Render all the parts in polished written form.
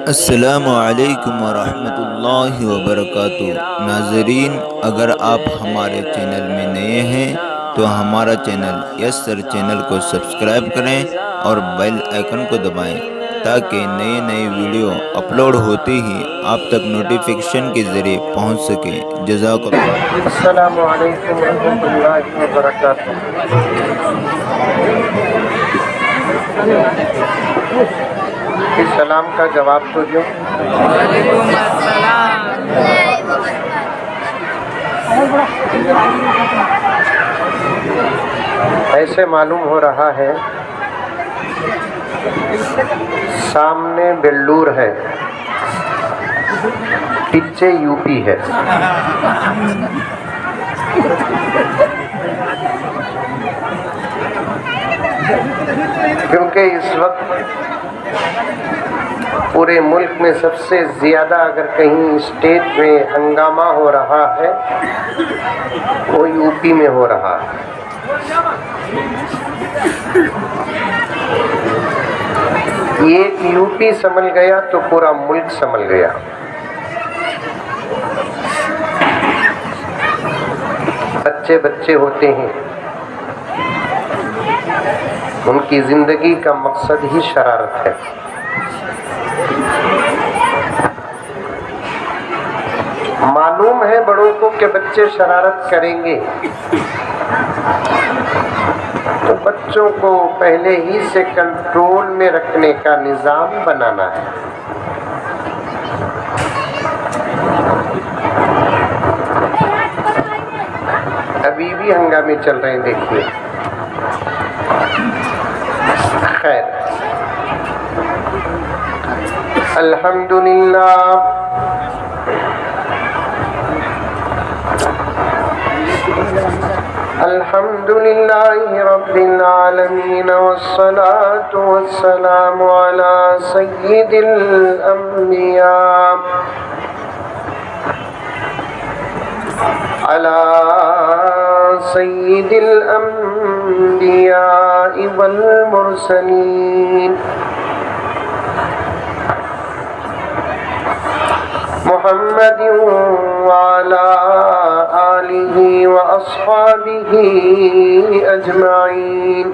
السلام علیکم ورحمۃ اللہ وبرکاتہ۔ ناظرین، اگر آپ ہمارے چینل میں نئے ہیں تو ہمارا چینل یس سر چینل کو سبسکرائب کریں اور بیل آئیکن کو دبائیں تاکہ نئے نئے ویڈیو اپلوڈ ہوتے ہی آپ تک نوٹیفیکیشن کے ذریعے پہنچ سکیں۔ جزاک اللہ۔ السلام علیکم ورحمۃ اللہ وبرکاتہ۔ اس سلام کا جواب تو دو۔ وعلیکم السلام۔ ایسے معلوم ہو رہا ہے سامنے بیلور ہے، پیچھے یو پی ہے۔ کیونکہ اس وقت پورے ملک میں سب سے زیادہ اگر کہیں اسٹیٹ میں ہنگامہ ہو رہا ہے وہ یو پی میں ہو رہا ہے۔ ایک یو پی سنبھل گیا تو پورا ملک سنبھل گیا۔ بچے بچے ہوتے ہیں، ان کی زندگی کا مقصد ہی شرارت ہے۔ معلوم ہے بڑوں کو کہ بچے شرارت کریں گے، تو بچوں کو پہلے ہی سے کنٹرول میں رکھنے کا نظام بنانا ہے۔ ابھی بھی ہنگامے چل رہے ہیں، دیکھیے۔ خیر، الحمدللہ الحمدللہ رب العالمین، والصلاة والسلام علی سید الانبیاء سید الانبیاء والمرسلین محمد وعلى آلہ واصحابہ اجمعین۔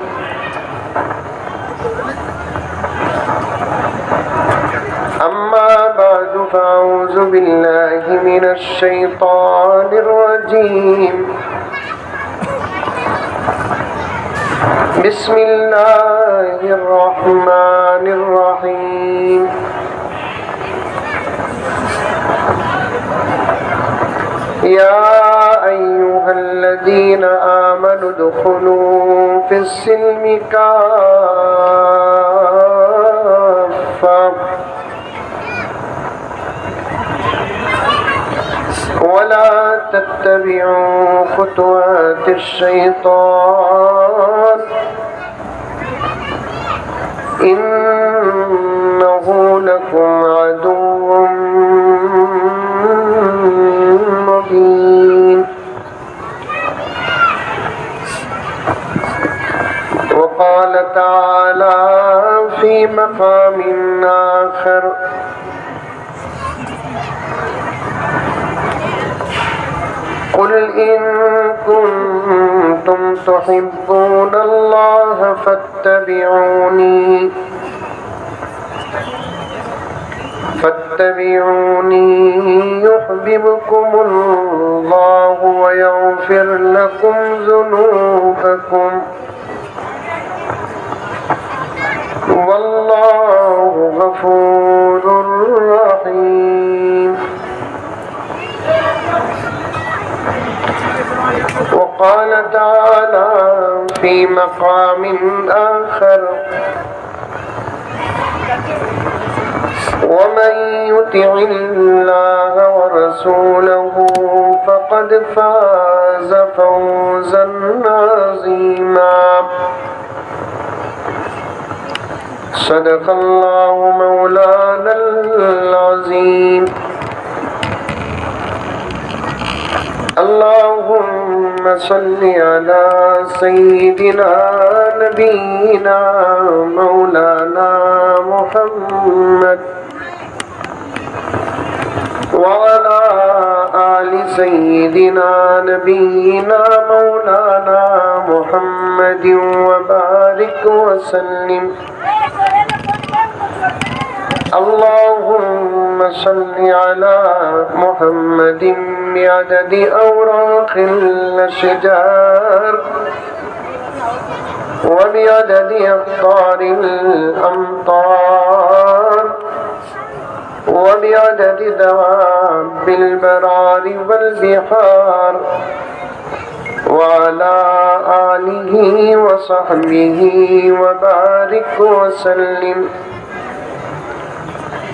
اما بعد فاعوذ باللہ من الشیطان الرجیم، بسم اللہ الرحمن الرحیم۔ یا ایھا الذین آمنوا ادخلوا فی السلم کافۃ ولا تتبعوا خطوات الشیطان انہ لکم عدو مبین۔ وقال تعالی فی مقام آخر، قل إن كنتم تحبون الله فاتبعوني يحببكم الله ويغفر لكم ذنوبكم والله غفور رحيم۔ وقال تعالى في مقام آخر، ومن يطع الله ورسوله فقد فاز فوزا عظيما۔ صدق الله مولانا العظيم۔ اللهم صل على سيدنا نبينا مولانا محمد وعلى آل سيدنا نبينا مولانا محمد وبارك وسلم اللهم صل على محمد بعدد أوراق الأشجار وبعدد أقطار الأمطار وبعدد دواب البرار والبحار وعلى آله وصحبه وبارك وسلم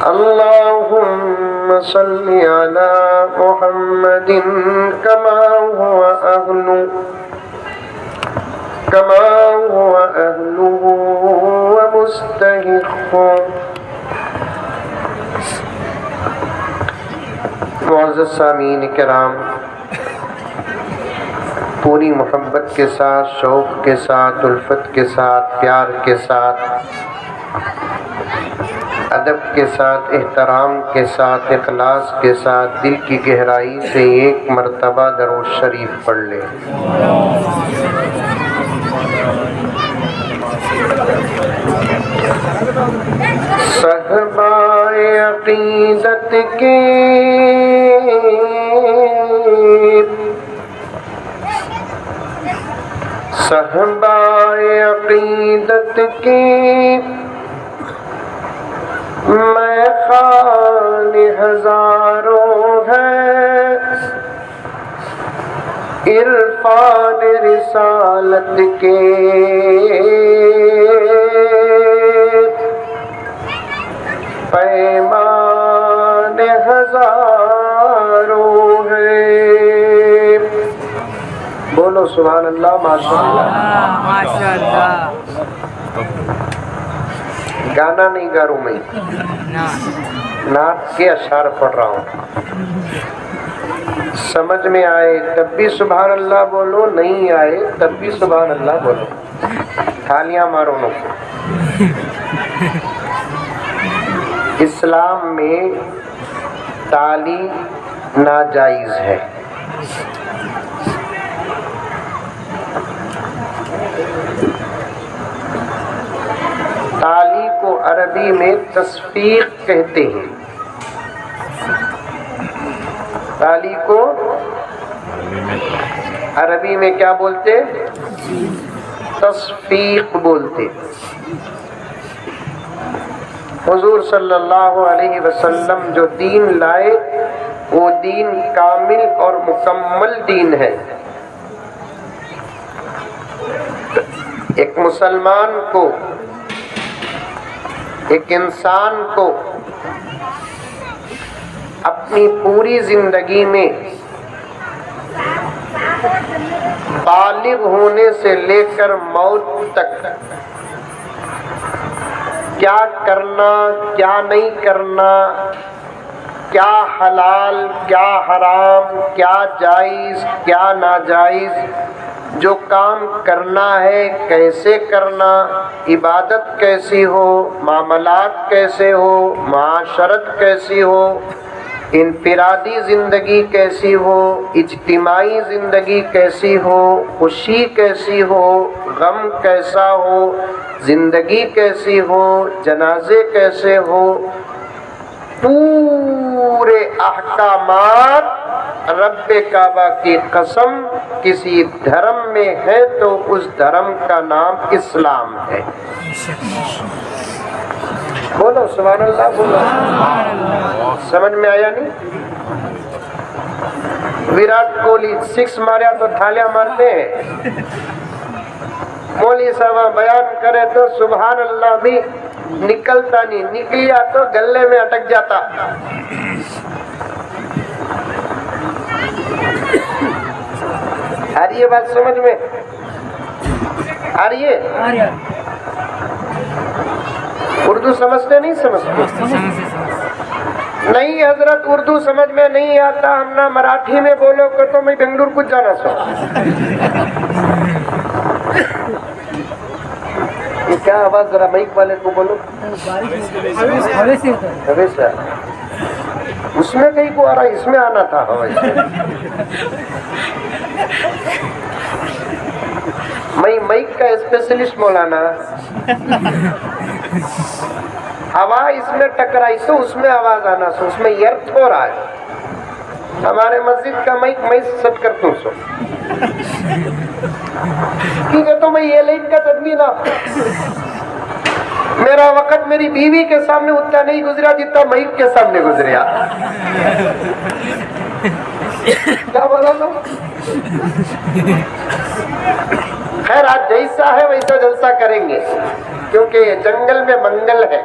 اللهم صل على محمد كما هو أهله ومستحقه. معزز سامعین کرام، پوری محبت کے ساتھ، شوق کے ساتھ، الفت کے ساتھ، پیار کے ساتھ، ادب کے ساتھ، احترام کے ساتھ، اخلاص کے ساتھ، دل کی گہرائی سے ایک مرتبہ درود شریف پڑھ لیں. صحبائے عقیدت کے میں خان ہزاروں ہے، عرفان رسالت کے پیمان ہزاروں ہے. بولو سبحان اللہ، ماشاء اللہ. گانا نہیں گا رہا ہوں میں، نعت کے اشعار پڑھ رہا ہوں. سمجھ میں آئے تب بھی سبحان اللہ بولو، نہیں آئے تب بھی سبحان اللہ بولو. تالیاں مارو نو. اسلام میں تالی ناجائز ہے. تالی کو عربی میں تصفیق کہتے ہیں. تالی کو عربی میں کیا بولتے؟ تصفیق بولتے. حضور صلی اللہ علیہ وسلم جو دین لائے وہ دین کامل اور مکمل دین ہے. ایک مسلمان کو، ایک انسان کو اپنی پوری زندگی میں بالغ ہونے سے لے کر موت تک کیا کرنا، کیا نہیں کرنا، کیا حلال، کیا حرام، کیا جائز، کیا ناجائز، جو کام کرنا ہے کیسے کرنا، عبادت کیسی ہو، معاملات کیسے ہو، معاشرت کیسی ہو، انفرادی زندگی کیسی ہو، اجتماعی زندگی کیسی ہو، خوشی کیسی ہو، غم کیسا ہو، زندگی کیسی ہو، جنازے کیسے ہو، پورے احکامات رب کعبہ کی قسم کسی دھرم میں ہے تو اس دھرم کا نام اسلام ہے. بولو سبحان اللہ، بولو. سمجھ میں آیا نہیں؟ وراٹ کوہلی 6 ماریا تو تھالیاں مارتے ہیں. مولوی صاحب بیان کرے تو سبحان اللہ بھی نکلتا نہیں، نکلیا تو گلے میں اٹک جاتا. آ رہی ہے بات سمجھ میں؟ آ رہی ہے؟ اردو سمجھتے نہیں سمجھتے؟ نہیں حضرت اردو سمجھ میں نہیں آتا، ہم نہ مراٹھی میں بولو کہ تو میں بنگلور کچھ جانا سو. یہ کیا آواز، ذرا مائک والے کو بولو. اس میں کہیں کو آ رہا، اس میں آنا تھا ویسے۔ میں مائک کا اسپیشلسٹ مولانا، ہوا اس میں ٹکرائی تو اس میں آواز آنا سو، اس میں یرت ہو رہا ہے۔ ہمارے مسجد کا مائک میں سیٹ کرتا ہوں سو، ٹھیک ہے؟ تو میں یہ لائن کا تدبیر نہ، میرا وقت میری بیوی کے سامنے اتنا نہیں گزرا جتنا مائک کے سامنے گزریا۔ کیا بولا نا؟ خیر آج جیسا ہے ویسا جلسہ کریں گے، کیونکہ جنگل میں منگل ہے۔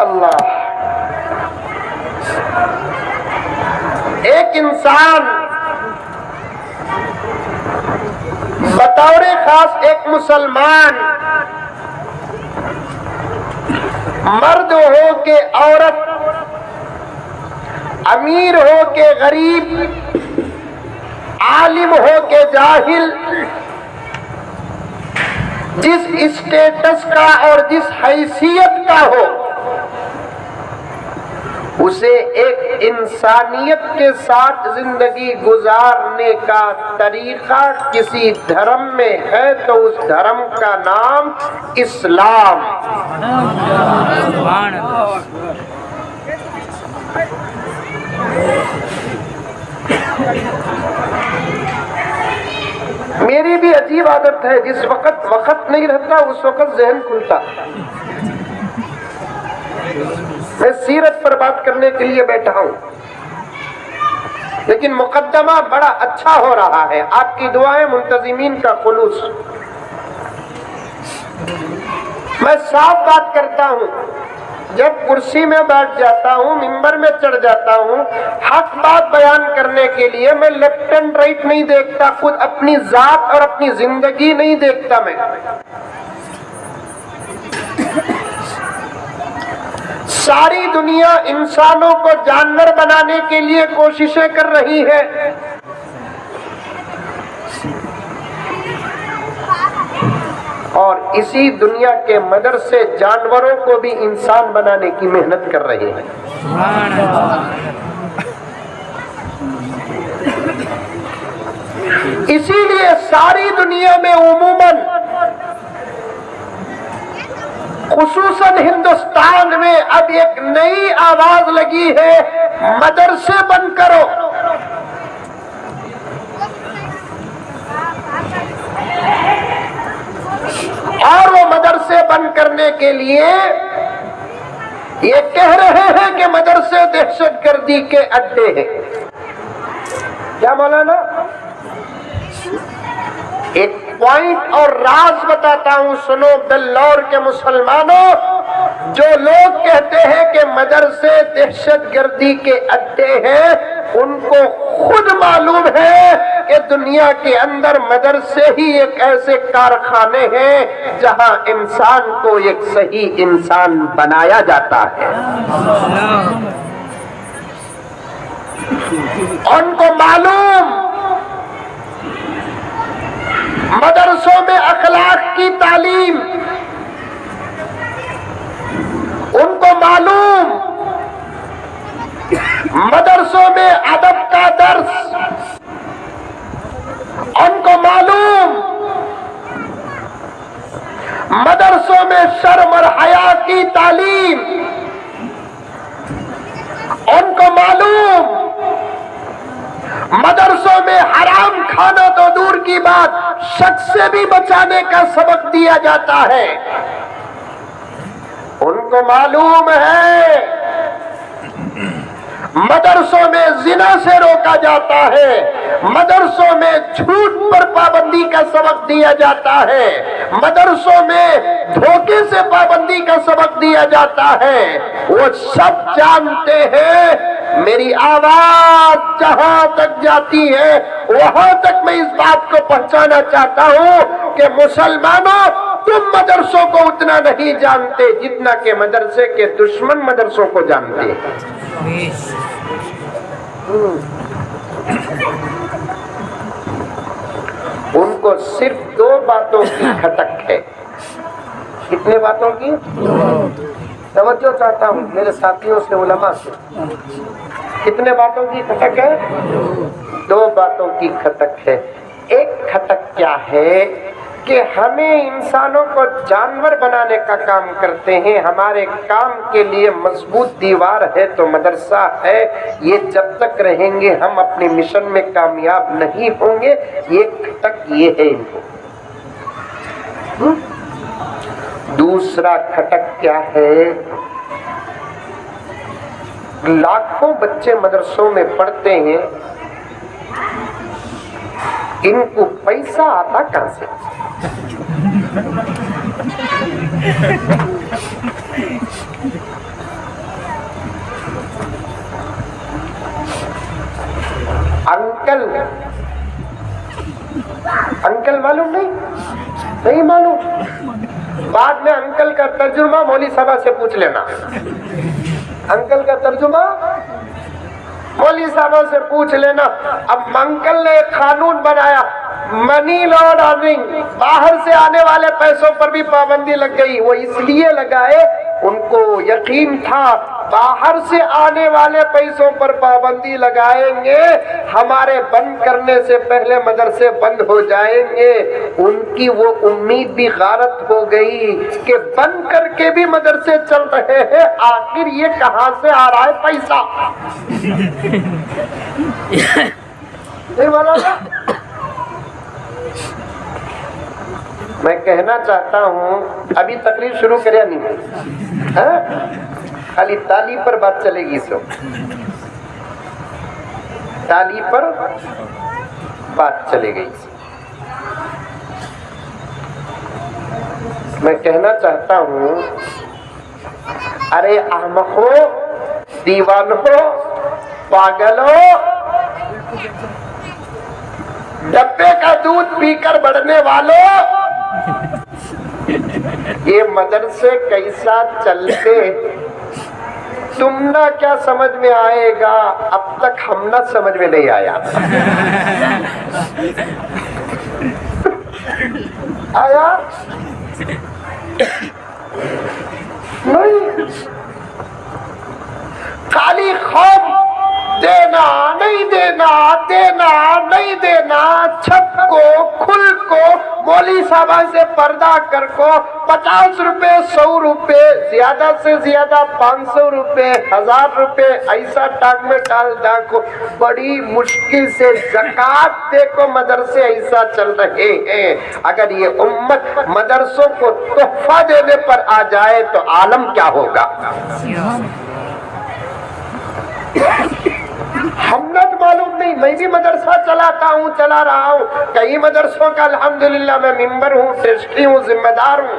اللہ، ایک انسان بطور خاص ایک مسلمان، مرد ہو کہ عورت، امیر ہو کہ غریب، عالم ہو کہ جاہل، جس اسٹیٹس کا اور جس حیثیت کا ہو، اسے ایک انسانیت کے ساتھ زندگی گزارنے کا طریقہ کسی دھرم میں ہے تو اس دھرم کا نام اسلام۔ میری بھی عجیب عادت ہے، جس وقت نہیں رہتا اس وقت ذہن کھلتا۔ میں سیرت پر بات کرنے کے لیے بیٹھا ہوں، لیکن مقدمہ بڑا اچھا ہو رہا ہے، آپ کی دعائیں، منتظمین کا خلوص۔ میں صاف بات کرتا ہوں، جب کرسی میں بیٹھ جاتا ہوں، ممبر میں چڑھ جاتا ہوں، حق بات بیان کرنے کے لیے میں لیفٹ اینڈ رائٹ نہیں دیکھتا، خود اپنی ذات اور اپنی زندگی نہیں دیکھتا۔ میں ساری دنیا انسانوں کو جانور بنانے کے لیے کوششیں کر رہی ہے، اور اسی دنیا کے مدرسے جانوروں کو بھی انسان بنانے کی محنت کر رہے ہیں۔ اسی لیے ساری دنیا میں عموماً، خصوصاً ہندوستان میں اب ایک نئی آواز لگی ہے، مدرسے بند کرو۔ اور وہ مدرسے بند کرنے کے لیے یہ کہہ رہے ہیں کہ مدرسے دہشت گردی کے اڈے ہیں۔ کیا مولانا؟ ایک پوائنٹ اور راز بتاتا ہوں، سنو بلور کے مسلمانوں، جو لوگ کہتے ہیں کہ مدرسے دہشت گردی کے اڈے ہیں، ان کو خود معلوم ہے کہ دنیا کے اندر مدرسے ہی ایک ایسے کارخانے ہیں جہاں انسان کو ایک صحیح انسان بنایا جاتا ہے۔ ان کو معلوم مدرسوں میں اخلاق کی تعلیم، ان کو معلوم مدرسوں میں ادب کا درس، ان کو معلوم مدرسوں میں شرم اور حیا کی تعلیم، ان کو معلوم مدرسوں میں حرام کھانا تو دور کی بات، شک سے بھی بچانے کا سبق دیا جاتا ہے۔ ان کو معلوم ہے مدرسوں میں زنا سے روکا جاتا ہے، مدرسوں میں جھوٹ پر پابندی کا سبق دیا جاتا ہے، مدرسوں میں دھوکے سے پابندی کا سبق دیا جاتا ہے۔ وہ سب جانتے ہیں، میری آواز جہاں تک جاتی ہے وہاں تک میں اس بات کو پہنچانا چاہتا ہوں کہ مسلمانوں، تم مدرسوں کو اتنا نہیں جانتے جتنا کہ مدرسے کے دشمن مدرسوں کو جانتے ہیں۔ ان کو صرف دو باتوں کی کھٹک ہے، کتنے باتوں کی؟ توجہ چاہتا ہوں میرے ساتھیوں سے، علماء سے، کتنے باتوں کی کھٹک ہے؟ 2 باتوں کی کھٹک ہے۔ ایک کھٹک کیا ہے کہ ہمیں انسانوں کو جانور بنانے کا کام کرتے ہیں، ہمارے کام کے لیے مضبوط دیوار ہے تو مدرسہ ہے، یہ جب تک رہیں گے ہم اپنے مشن میں کامیاب نہیں ہوں گے، یہ کھٹک یہ ہے ان کو۔ دوسرا کھٹک کیا ہے؟ لاکھوں بچے مدرسوں میں پڑھتے ہیں، ان کو پیسہ آتا کہاں سے؟ انکل معلوم نہیں معلوم؟ بعد میں انکل کا ترجمہ مولوی صاحب سے پوچھ لینا، انکل کا ترجمہ مولوی صاحب سے پوچھ لینا۔ اب انکل نے ایک قانون بنایا، منی لانڈرنگ، باہر سے آنے والے پیسوں پر بھی پابندی لگ گئی۔ وہ اس لیے لگائے، ان کو یقین تھا باہر سے آنے والے پیسوں پر پابندی لگائیں گے، ہمارے بند کرنے سے پہلے مدرسے بند ہو جائیں گے۔ ان کی وہ امید بھی غارت ہو گئی کہ بند کر کے بھی مدرسے چل رہے ہیں، آخر یہ کہاں سے آ رہا ہے پیسہ؟ نہیں بولا نا؟ میں کہنا چاہتا ہوں، ابھی تقریر شروع کریا نہیں، خالی تالی پر بات چلے گی، سو تالی پر بات چلے گئی۔ میں کہنا چاہتا ہوں، ارے احمقو، دیوانو، پاگلو، ڈبے کا دودھ پی کر بڑھنے والوں، یہ مدرسے کیسا چلتے تم نہ کیا سمجھ میں آئے گا، اب تک ہم نہ سمجھ میں نہیں آیا۔ آیا نہیں؟ خالی خوف دینا نہیں دینا، دینا نہیں دینا، چھپ کو کھل کو مولوی صاحب سے پردہ کر کو 50 روپے 100 روپے زیادہ سے زیادہ 500 روپے 1000 روپے ایسا ٹانگ میں ڈال دا کو، بڑی مشکل سے زکوٰۃ دے کو مدرسے ایسا چل رہے ہیں۔ اگر یہ امت مدرسوں کو تحفہ دینے پر آ جائے تو عالم کیا ہوگا؟ ہم نہ معلوم نہیں، میں بھی مدرسہ چلاتا ہوں، چلا رہا ہوں، کئی مدرسوں کا الحمدللہ میں ممبر ہوں، ٹرسٹی ہوں، ذمہ دار ہوں۔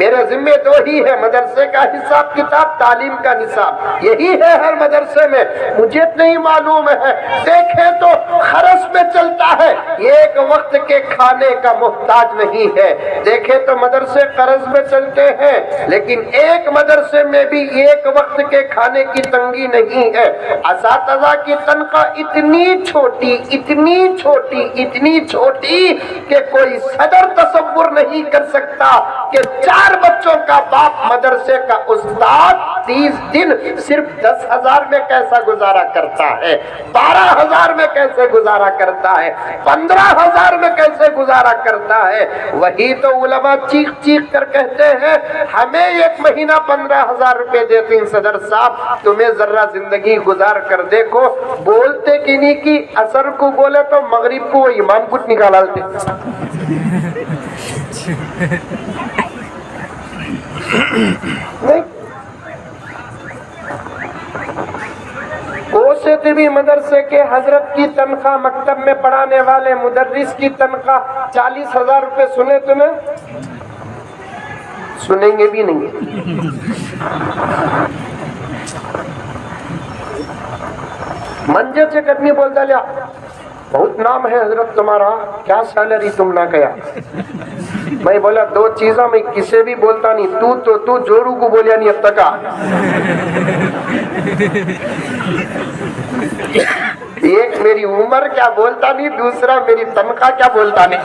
میرے ذمہ 2 ہی ہے، مدرسے کا حساب کتاب، تعلیم کا نصاب، یہی ہے ہر مدرسے میں۔ مجھے نہیں معلوم ہے، دیکھیں تو خرچ میں چلتا ہے، ایک وقت کے کھانے کا محتاج نہیں ہے۔ دیکھیں تو مدرسے قرض میں چلتے ہیں، لیکن ایک مدرسے میں بھی ایک وقت کے کھانے کی تنگی نہیں ہے۔ اساتذہ کی تنخواہ اتنی چھوٹی اتنی چھوٹی اتنی چھوٹی کہ کوئی صدر تصور نہیں کر سکتا کہ 4 بچوں کا باپ مدرسے کا استاد 30 دن صرف 10,000 میں کیسا گزارا کرتا ہے، 12,000 میں کیسے گزارا کرتا ہے، 15,000 میں کیسے گزارا کرتا ہے۔ وہی تو علماء چیخ چیخ کر کہتے ہیں، ہمیں 1 مہینہ 15,000 روپے دیتے ہیں صدر صاحب، تمہیں ذرا زندگی گزار کر دیکھو۔ بولتے کی نہیں کی، اثر کو بولے تو مغرب کو وہ امام کچھ نکالتے۔ کوسے بھی مدرسے کے حضرت کی تنخواہ، مکتب میں پڑھانے والے مدرس کی تنخواہ 40,000 روپے سنے تمہیں؟ سنیں گے بھی نہیں۔ منجر سے کتنی بولتا لیا، بہت نام ہے حضرت تمہارا، کیا سیلری تم نہ کیا؟ میں بولا 2 چیزاں میں کسے بھی بولتا نہیں، تو جورو کو بولیا نہیں اب تک۔ ایک میری عمر کیا بولتا نہیں، دوسرا میری تنخواہ کیا بولتا نہیں۔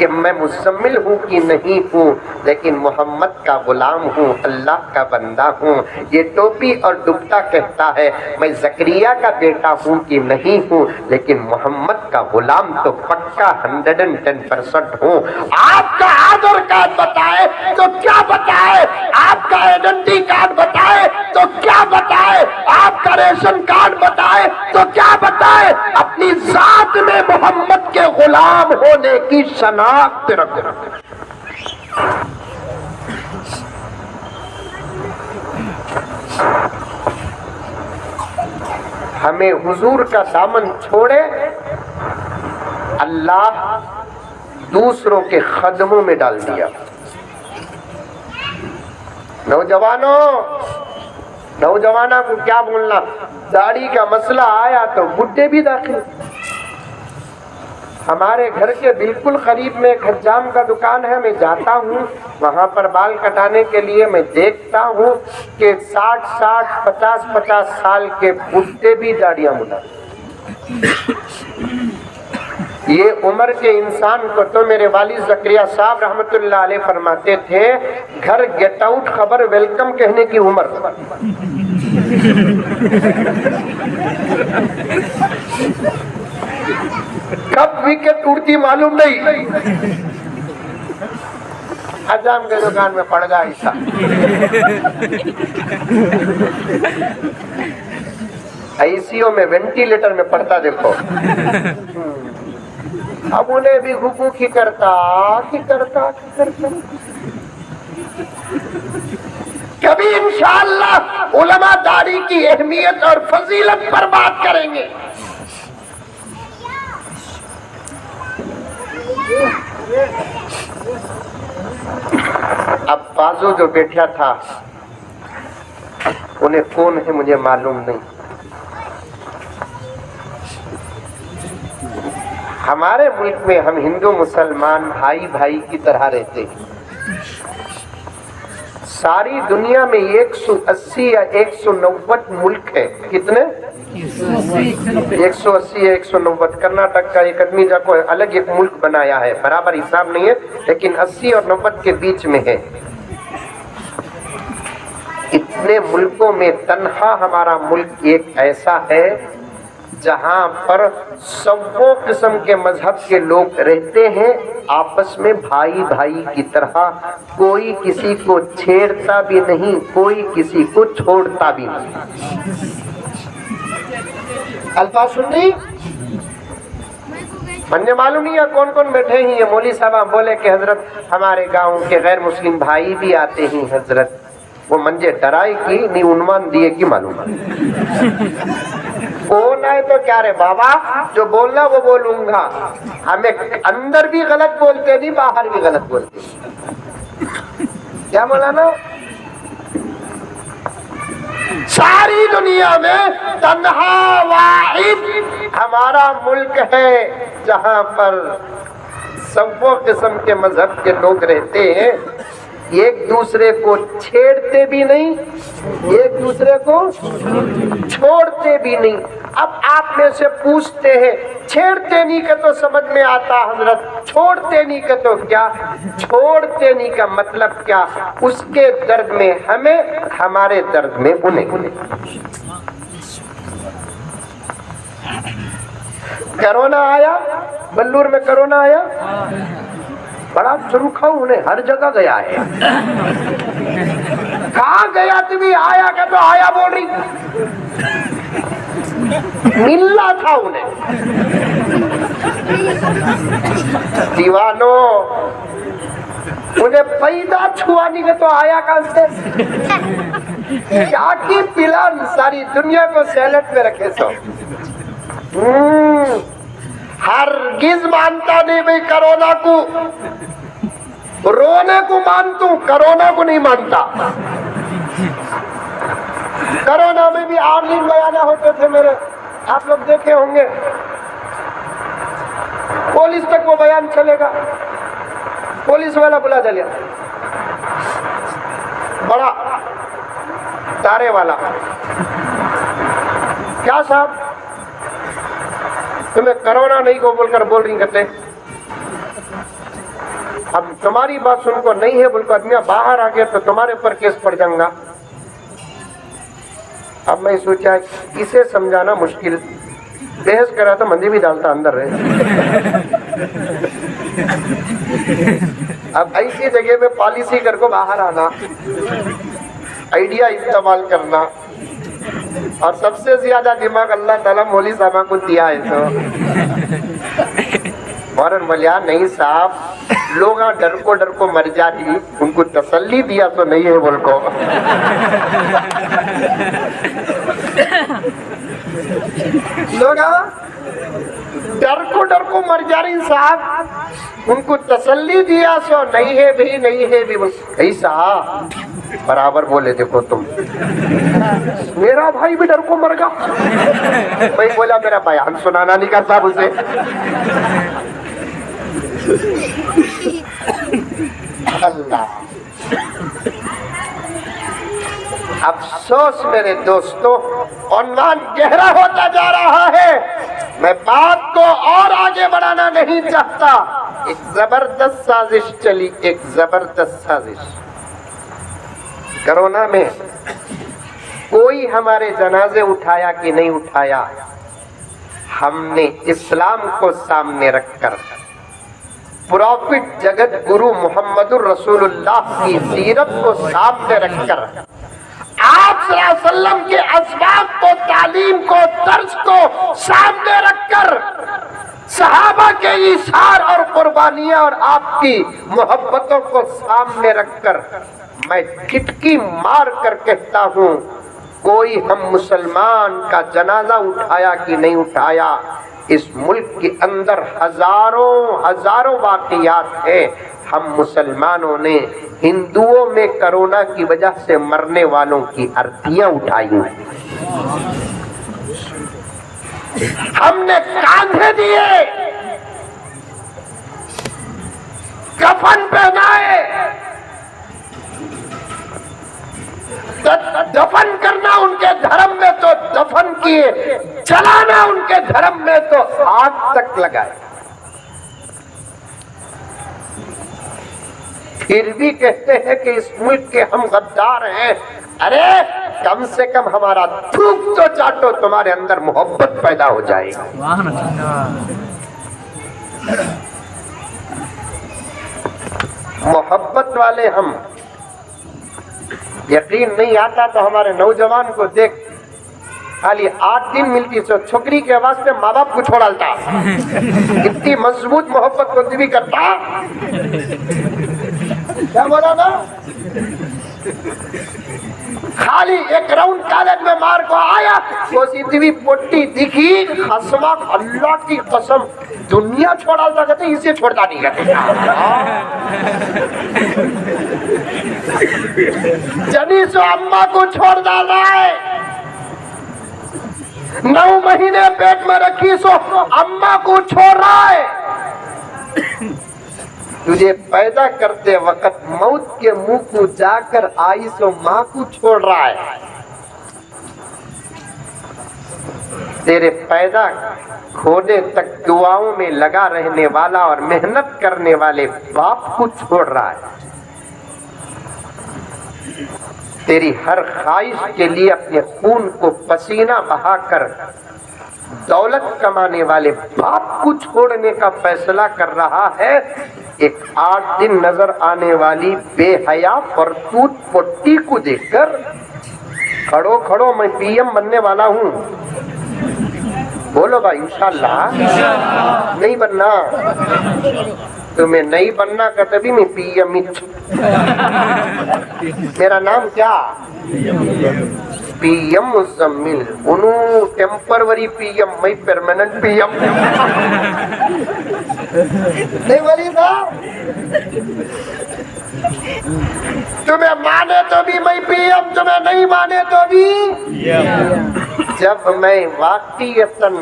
کہ میں مزمل ہوں کہ نہیں ہوں، لیکن محمد کا غلام ہوں، اللہ کا بندہ ہوں۔ یہ ٹوپی اور دوپٹہ کہتا ہے میں زکریا کا بیٹا ہوں کہ نہیں ہوں، لیکن محمد کا غلام تو پکا 110% ہوں۔ آپ کا آدھار کارڈ بتائے تو کیا بتائے، آپ کا آئیڈینٹی کارڈ بتائے تو کیا بتائے، آپ کا ریشن کارڈ بتائے تو کیا بتائے، اپنی ذات میں محمد کے غلام ہونے کی شناخت رکھو۔ ہمیں حضور کا دامن چھوڑے، اللہ دوسروں کے قدموں میں ڈال دیا۔ نوجوانوں کو کیا بولنا، داڑھی کا مسئلہ آیا تو بڈھے بھی داخل۔ ہمارے گھر کے بالکل قریب میں ایک حجام کا دکان ہے، میں جاتا ہوں وہاں پر بال کٹانے کے لیے، میں دیکھتا ہوں کہ 60 50 سال کے بڈھے بھی داڑیاں منڈاتے۔ یہ عمر کے انسان کو تو میرے والد زکریا صاحب رحمت اللہ علیہ فرماتے تھے، گھر گیٹ آؤٹ خبر ویلکم کہنے کی عمر۔ کب وکٹ ٹوٹتی معلوم نہیں، حجام کے دکان میں پڑ گیا ایسا۔ ICU میں وینٹیلیٹر میں پڑتا دیکھو، اب انہیں بھی حقوق ہی کرتا۔ کبھی انشاءاللہ علماء داڑھی کی اہمیت اور فضیلت پر بات کریں گے۔ اب بازو جو بیٹھا تھا انہیں کون ہے مجھے معلوم نہیں۔ ہمارے ملک میں ہم ہندو مسلمان بھائی کی طرح رہتے ہیں۔ ساری دنیا میں 180 یا 190 ملک ہے۔ کتنے؟ 180 یا 190۔ کرناٹک کا ایک آدمی جا کو الگ ایک ملک بنایا ہے، برابر حساب نہیں ہے لیکن 80 اور 90 کے بیچ میں ہے۔ اتنے ملکوں میں تنہا ہمارا ملک ایک ایسا ہے جہاں پر سبوں قسم کے مذہب کے لوگ رہتے ہیں، آپس میں بھائی کی طرح، کوئی کسی کو چھیڑتا بھی نہیں، کوئی کسی کو چھوڑتا بھی نہیں۔ الفاظ سن رہی؟ مجھے معلوم نہیں ہے کون کون بیٹھے ہیں۔ یہ مولوی صاحب بولے کہ حضرت ہمارے گاؤں کے غیر مسلم بھائی بھی آتے ہیں حضرت، وہ منجے ڈرائے کی نہیں عنوان دیے کی معلوم ہے۔ کون ہے تو کیا رے بابا، جو بولنا وہ بولوں گا، ہمیں اندر بھی غلط بولتے نہیں، باہر بھی غلط بولتے۔ کیا مولانا؟ ساری دنیا میں تنہا واحد ہمارا ملک ہے جہاں پر سب قسم کے مذہب کے لوگ رہتے ہیں، ایک دوسرے کو چھیڑتے بھی نہیں، ایک دوسرے کو چھوڑتے بھی نہیں۔ اب آپ میں سے پوچھتے ہیں چھیڑتے نہیں کہ تو سمجھ میں آتا حضرت، چھوڑتے نہیں کہ تو کیا؟ چھوڑتے نہیں کا مطلب کیا؟ اس کے درد میں ہمیں، ہمارے درد میں انہیں۔ کرونا آیا، بلور میں کرونا آیا، بڑا سرخا انہیں ہر جگہ گیا ہے۔ کہاں گیا تمہیں؟ آیا کہ تو آیا بول رہی، ملنا تھا انہیں۔ دیوانوں، انہیں پیدا چھوا نہیں کہ تو آیا کہاں سے؟ کیا کی پلان ساری دنیا کو سیلٹ میں رکھے سو۔ ہرگز مانتا نہیں بھئی کرونا کو، رونے کو مانتا ہوں، کرونا کو نہیں مانتا۔ کرونا میں بھی آنلائن بیانہ ہوتے تھے میرے، آپ لوگ دیکھے ہوں گے، پولیس تک وہ بیان چلے گا، پولیس والا بلا دلیا، بڑا تارے والا، کیا صاحب تمہیں کرونا نہیں کو بول کر بول رہی کرتے؟ اب تمہاری بات سن کو نہیں ہے بول کو آدمی باہر آ گیا تو تمہارے اوپر کیس پڑ جاؤں گا. اب میں سوچا اسے سمجھانا مشکل, بحث کرا تو مندی بھی ڈالتا اندر ہے. اب ایسی جگہ میں پالیسی کر کو باہر آنا, آئیڈیا استعمال کرنا, اور سب سے زیادہ دماغ اللہ تعالیٰ مولوی صاحبہ کو دیا ہے. تو فوراً بولیا نہیں صاحب, لوگ ڈر کو مر جاتی, ان کو تسلی دیا تو نہیں ہے بول کو. لوگ ڈر کو مر جا رہی صاحب, ان کو تسلی دیا سو نہیں ہے بھی نہیں ہے بھی. ایسا برابر بولے دیکھو تم, میرا بھائی بھی ڈر کو مر گا. میں بولا میرا بیان سنانا نہیں کا صاحب اسے. اللہ افسوس میرے دوستوں, عنوان گہرا ہوتا جا رہا ہے. میں بات کو اور آگے بڑھانا نہیں چاہتا. ایک زبردست سازش چلی, ایک زبردست سازش. کرونا میں کوئی ہمارے جنازے اٹھایا کہ نہیں اٹھایا, ہم نے اسلام کو سامنے رکھ کر, پروفٹ جگت گرو محمد الرسول اللہ کی سیرت کو سامنے رکھ کر, آپ صلی اللہ علیہ وسلم کے اسباب کو, تعلیم کو, درس کو سامنے رکھ کر, صحابہ کے ایثار اور قربانیاں اور آپ کی محبتوں کو سامنے رکھ کر, میں ٹھٹکی مار کر کہتا ہوں, کوئی ہم مسلمان کا جنازہ اٹھایا کہ نہیں اٹھایا. اس ملک کے اندر ہزاروں واقعات ہیں. ہم مسلمانوں نے ہندوؤں میں کرونا کی وجہ سے مرنے والوں کی ارتیاں اٹھائی ہیں, ہم نے کاندھے دیے, کفن پہنائے, دفن کرنا ان کے دھرم میں تو دفن کیے, جلانا ان کے دھرم میں تو آگ تک لگائے. پھر بھی کہتے ہیں کہ اس ملک کے ہم غدار ہیں. ارے کم سے کم ہمارا تھوک تو چاٹو, تمہارے اندر محبت پیدا ہو جائے گی. محبت والے ہم. یقین نہیں آتا تو ہمارے نوجوان کو دیکھ, خالی 8 دن ملتی سو چھوکری کے واسطے ماں باپ کو چھوڑالتا, اتنی مضبوط محبت کو بھی کرتا. کیا بولا نا, خالی ایک راؤنڈ کالج میں مار کو آیا, وہ سیدھی بھی پوٹی دکھی, خسما اللہ کی قسم دنیا چھوڑالتا کہتے, اسے چھوڑتا نہیں کہتے. جنی سو اماں کو چھوڑ ڈالا ہے, 9 مہینے پیٹ میں رکھی سو اماں کو چھوڑ رہا ہے. تجھے پیدا کرتے وقت موت کے منہ کو جا کر آئی سو ماں کو چھوڑ رہا ہے. تیرے پیدا ہونے تک دعاؤں میں لگا رہنے والا اور محنت کرنے والے باپ کو چھوڑ رہا ہے. تیری ہر خواہش کے لیے اپنے خون کو پسینہ بہا کر دولت کمانے والے باپ کو چھوڑنے کا فیصلہ کر رہا ہے. ایک 8 دن نظر آنے والی بے حیا فرتوت پٹی کو دیکھ کر, کھڑو میں پی ایم بننے والا ہوں. بولو بھائی انشاءاللہ. نہیں بننا, تمہیں نہیں بننا کا تبھی میں پی ایم. میرا نام کیا, پی ایم مزمل. انہوں ٹیمپروری پی ایم, میں پرماننٹ پی ایم. نہیں بولی صاحب, تمہیں مانے تو بھی میں پی ایم, تمہیں نہیں مانے تو بھی. جب میں واقعیتاً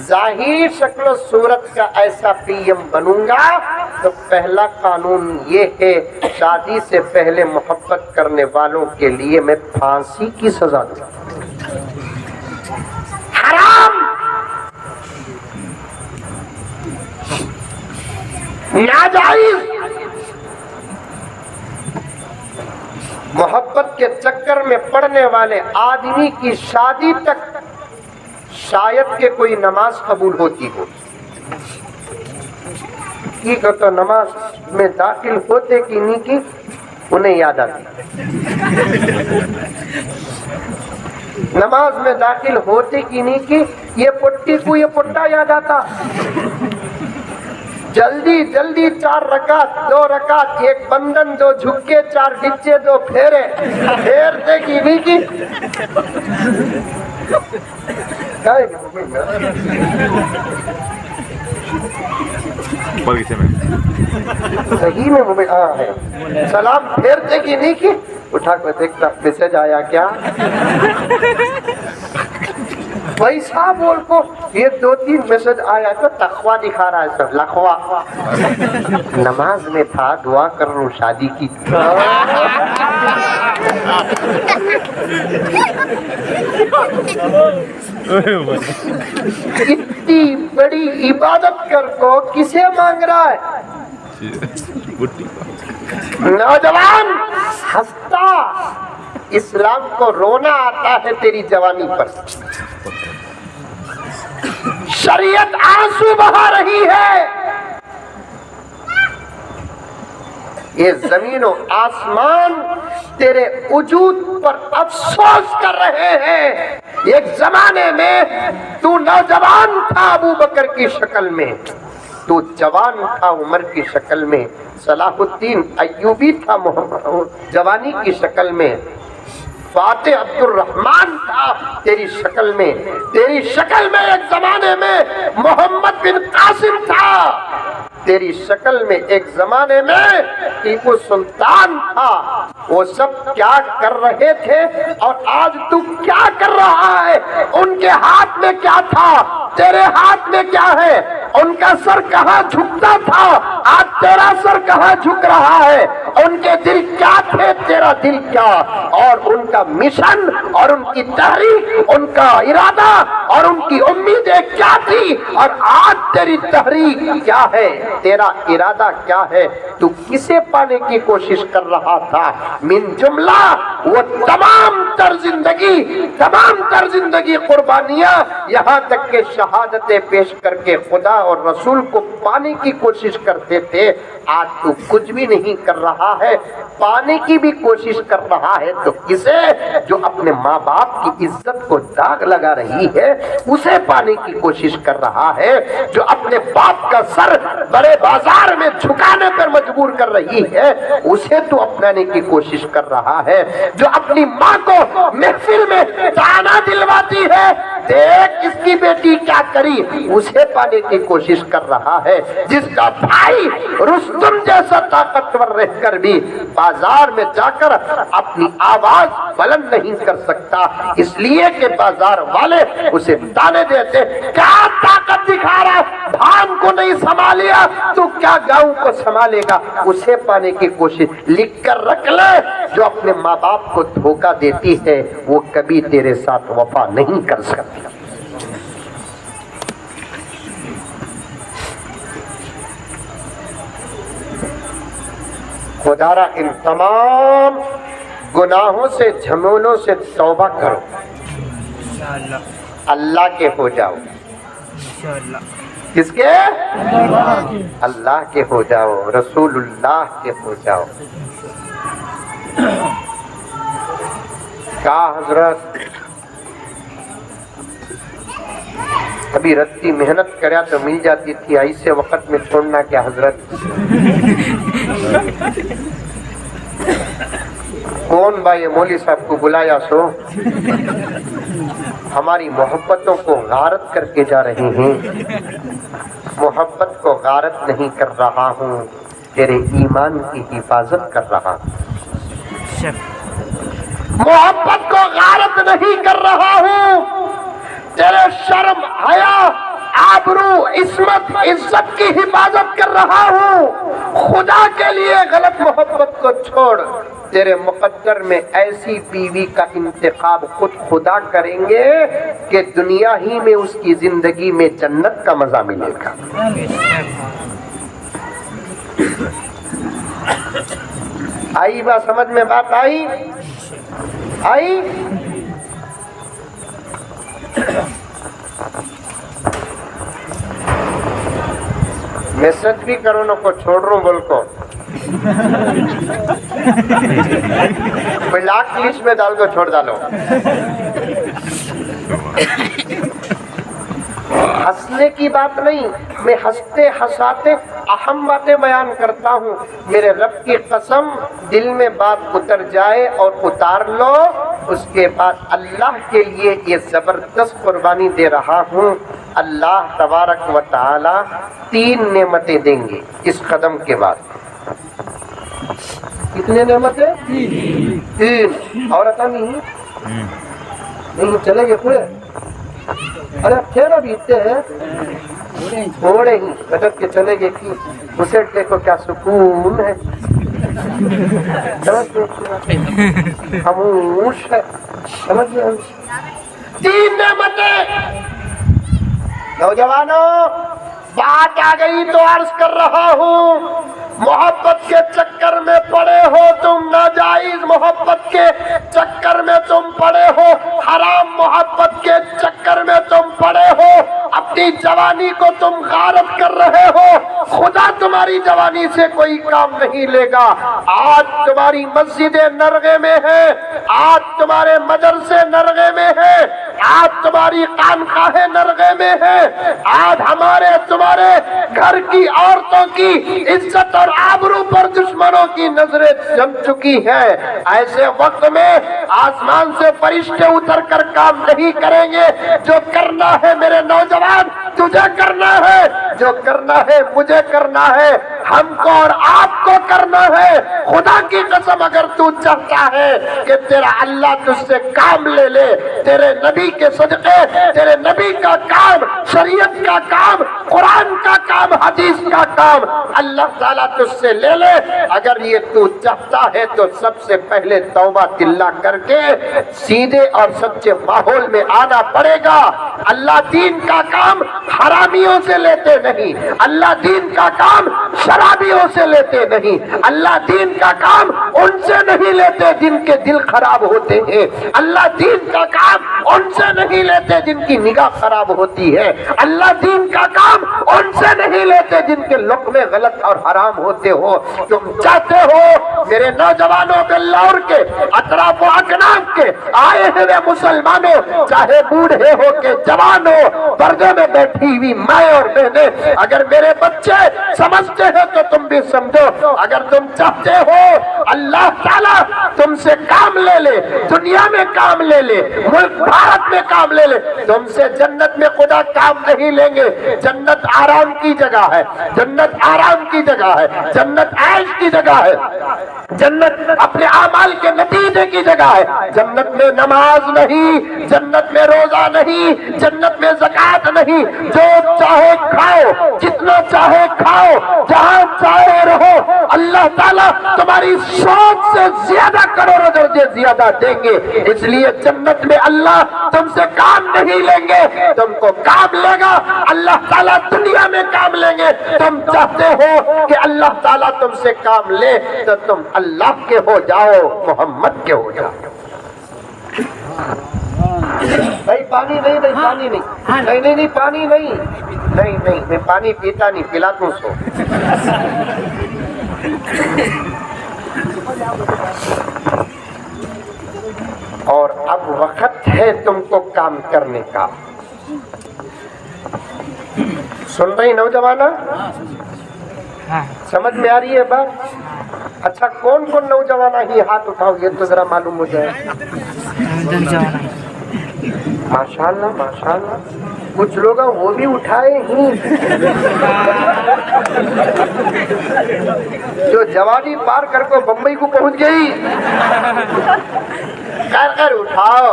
ظاہر شکل و صورت کا ایسا پی ایم بنوں گا تو پہلا قانون یہ ہے, شادی سے پہلے محبت کرنے والوں کے لیے میں پھانسی کی سزا دوں. حرام, ناجائز, محبت کے چکر میں پڑنے والے آدمی کی شادی تک شاید کہ کوئی نماز قبول ہوتی ہو، کی تو نماز میں داخل ہوتے کی نہیں کی انہیں یاد آتی، نماز میں داخل ہوتے کی نہیں کی یہ پٹی کو یہ پٹا یاد آتا، جلدی جلدی 4 رکعت 2 رکعت 1 بندن 2 جھکے 4 ڈچے 2 پھیرے پھیرتے کی نہیں کی صحیح میں مومن ہے، سلام پھیرتے کی نہیں کی، اٹھا کر دیکھتا میسج آیا کیا، ویسا بول کو یہ 2-3 میسج آیا تو تقوی دکھا رہا ہے سب لخوا، نماز میں تھا دعا کر رہا ہوں شادی کی، اتنی بڑی عبادت کر کو کسے مانگ رہا ہے؟ نوجوان ہنستا، اسلام کو رونا آتا ہے تیری جوانی پر، شریعت آنسو بہا رہی ہے، یہ زمین و آسمان تیرے وجود پر افسوس کر رہے ہیں۔ ایک زمانے میں تو نوجوان تھا ابو بکر کی شکل میں، تو جوان تھا عمر کی شکل میں، صلاح الدین ایوبی تھا جوانی کی شکل میں، فاتح عبد الرحمن تھا تیری شکل میں، تیری شکل میں ایک زمانے میں محمد بن قاسم تھا، تیری شکل میں ایک زمانے میں ٹیپو سلطان تھا، وہ سب کیا کر رہے تھے اور آج تو کیا کر رہا ہے؟ ان کے ہاتھ میں کیا تھا، تیرے ہاتھ میں کیا ہے؟ ان کا سر کہاں جھکتا تھا، آج تیرا سر کہاں جھک رہا ہے؟ ان کے دل کیا تھے، تیرا دل کیا، اور ان کا مشن اور ان کی تحریک، ان کا ارادہ اور ان کی امیدیں کیا تھی، اور آج تیری تحریک کیا ہے، تیرا ارادہ کیا ہے، تو کسے پانے کی کوشش کر رہا تھا؟ من جملہ وہ تمام تر زندگی قربانیاں، یہاں تک کہ شہادتیں پیش کر کے خدا اور رسول کو پانے کی کوشش کرتے تھے، آج تو کچھ بھی نہیں کر رہا ہے، پانے کی بھی کوشش کر رہا ہے تو کسے؟ جو اپنے ماں باپ کی عزت کو داغ لگا رہی ہے اسے پانے کی کوشش کر رہا ہے، جو اپنے باپ کا سر بڑے بازار میں جھکانے پر مجبور کر رہی ہے اسے تو اپنانے کی کوشش کر رہا ہے، جو اپنی ماں کو محفل میں تانا دلواتی ہے دیکھ اس کی بیٹی کیا کری اسے پانے کی کوشش کر رہا ہے، جس کا بھائی رستم جیسا طاقتور رہ کر بھی بازار میں جا کر اپنی آواز بلند نہیں کر سکتا اس لیے کہ بازار والے اسے تانے دیتے، کیا طاقت دکھا رہا، دھان کو نہیں سنبھالیا تو کیا گاؤں کو سنبھالے گا، اسے پانے کی کوشش لکھ کر رکھ لے، جو اپنے ماں باپ کو دھوکہ دیتی ہے وہ کبھی تیرے ساتھ وفا نہیں کر سکتی۔ خدا را ان تمام گناہوں سے جھمیلوں سے توبہ کرو، اللہ کے ہو جاؤ، کس کے؟ اللہ کے ہو جاؤ، رسول اللہ کے ہو جاؤ۔ کیا حضرت ابھی رتی محنت کریا تو مل جاتی تھی، ایسے وقت میں چھوڑنا کیا حضرت؟ کون بھائی مولوی صاحب کو بلایا سو ہماری محبتوں کو غارت کر کے جا رہے ہیں، محبت کو غارت نہیں کر رہا ہوں، تیرے ایمان کی حفاظت کر رہا ہوں، محبت کو غارت نہیں کر رہا ہوں، تیرے شرم حیا آبرو عصمت عزت کی حفاظت کر رہا ہوں، خدا کے لیے غلط محبت کو چھوڑ، تیرے مقدر میں ایسی بیوی کا انتخاب خود خدا کریں گے کہ دنیا ہی میں اس کی زندگی میں جنت کا مزہ ملے گا۔ آئی بات سمجھ میں؟ بات آئی؟ میں سچ بھی کروں نا کو چھوڑ رہا ہوں بول کو کوئی لاکھ لسٹ میں ڈال کو چھوڑ ڈالو. ہنسنے کی بات نہیں، میں ہنستے ہنساتے اہم باتیں بیان کرتا ہوں. میرے رب کی قسم، دل میں بات اتر جائے اور اتار لو، اس کے بعد اللہ کے لیے یہ زبردست قربانی دے رہا ہوں. اللہ تبارک و تعالی 3 نعمتیں دیں گے اس قدم کے بعد. کتنے نعمتیں؟ 3. اور عطا نہیں چلے گے پورے؟ ارے اب ٹھہرو بھی اتنے ہیں تھوڑے ہی بٹک کے چلے گئے کہ اسے دیکھو کیا سکون ہے، خاموش ہے. سمجھ گئے؟ 3 نعمتیں. نوجوانوں بات آ گئی تو عرض کر رہا ہوں، محبت کے چکر میں پڑے ہو تم، ناجائز محبت کے چکر میں تم پڑے ہو، حرام محبت کے چکر میں تم پڑے ہو، اپنی جوانی کو تم غارت کر رہے ہو. خدا تمہاری جوانی سے کوئی کام نہیں لے گا. آج تمہاری مسجدیں نرغے میں ہیں، آج تمہارے مدرسے نرغے میں ہیں، آج تمہاری خانقاہیں نرغے میں ہیں، آج ہمارے تمہارے گھر کی عورتوں کی عزت اور آبرو پر دشمنوں کی نظریں جم چکی ہیں. ایسے وقت میں آسمان سے فرشتے اتر کر کام نہیں کریں گے. جو کرنا ہے میرے نوجوان تجھے کرنا ہے، جو کرنا ہے مجھے کرنا ہے، ہم کو اور آپ کو کرنا ہے. خدا کی قسم اگر تو چاہتا ہے کہ تیرا اللہ تجھ سے کام لے لے، تیرے نبی کے صدقے، تیرے نبی کا کام، شریعت کا کام، قرآن کا کام، حدیث کا کام اللہ تعالیٰ تجھ سے لے لے، اگر یہ تو چاہتا ہے تو سب سے پہلے توبہ تلہ کر کے سیدھے اور سچے ماحول میں آنا پڑے گا. اللہ دین کا کام حرامیوں سے لیتے نہیں، اللہ دین کا کام شرابیوں سے لیتے نہیں، اللہ دین کا کام ان سے نہیں لیتے جن کے دل خراب ہوتے ہیں، اللہ دین کا کام ان سے نہیں لیتے جن کی نگاہ خراب ہوتی ہے، اللہ دین کا کام ان سے نہیں لیتے جن کے لقمے غلط اور حرام ہوتے ہو. تم چاہتے ہو میرے نوجوانوں بلور کے اطراف و اکناف کے آئے ہوئے مسلمانوں، چاہے بوڑھے ہو کے جوان ہو، پردے میں بیٹھی ہوئی مائیں اور بہنیں، اگر میرے بچے سمجھتے ہیں تو تم بھی سمجھو. اگر تم چاہتے ہو اللہ تعالیٰ تم سے کام لے لے، دنیا میں کام لے لے، ملک بھارت میں کام لے لے، تم سے جنت میں خدا کام نہیں لیں گے. جنت آرام کی جگہ ہے، جنت آرام کی جگہ ہے، جنت عیش کی جگہ ہے، جنت اپنے اعمال کے نتیجے کی جگہ ہے. جنت میں نماز نہیں، جنت میں روزہ نہیں، جنت میں زکوٰۃ نہیں. جو چاہے کھاؤ، جتنا چاہے کھاؤ، جہاں چاہے رہو، اللہ تعالیٰ تمہاری سوچ سے زیادہ کروڑوں درجے زیادہ دیں گے. اس لیے جنت میں اللہ تم سے کام نہیں لیں گے، تم کو کام لے گا اللہ تعالیٰ. دنیا میں کام لیں گے. تم چاہتے ہو کہ اللہ تعالیٰ تم سے کام لے تو تم اللہ کے ہو جاؤ، محمد کے ہو جاؤ. نہیں پانی نہیں، نہیں پانی نہیں، نہیں نہیں نہیں پانی نہیں، نہیں نہیں میں پانی پیتا نہیں، پلاتا ہوں سو. اور اب وقت ہے تم کو کام کرنے کا. سن رہی نوجوانہ؟ سمجھ میں آ رہی ہے بات؟ اچھا کون کون نوجوانہ ہی ہاتھ اٹھاؤ یہ تو ذرا معلوم ہو جائے. ماشاءاللہ ماشاءاللہ، کچھ لوگ وہ بھی اٹھائے ہی جو جوانی پار کر کو بمبئی کو پہنچ گئی. خیر خیر اٹھاؤ،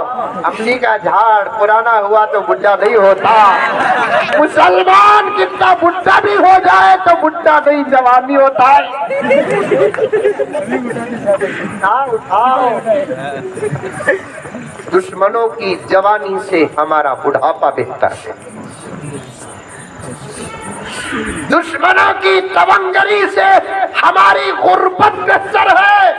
املی کا جھاڑ پرانا ہوا تو بڈھا نہیں ہوتا. مسلمان کتنا بڈھا بھی ہو جائے تو بڈھا نہیں جوانی ہوتا ہے. اٹھاؤ. دشمنوں کی جوانی سے ہمارا بڑھاپا بہتر ہے، دشمنوں کی تونگری سے ہماری غربت بہتر ہے.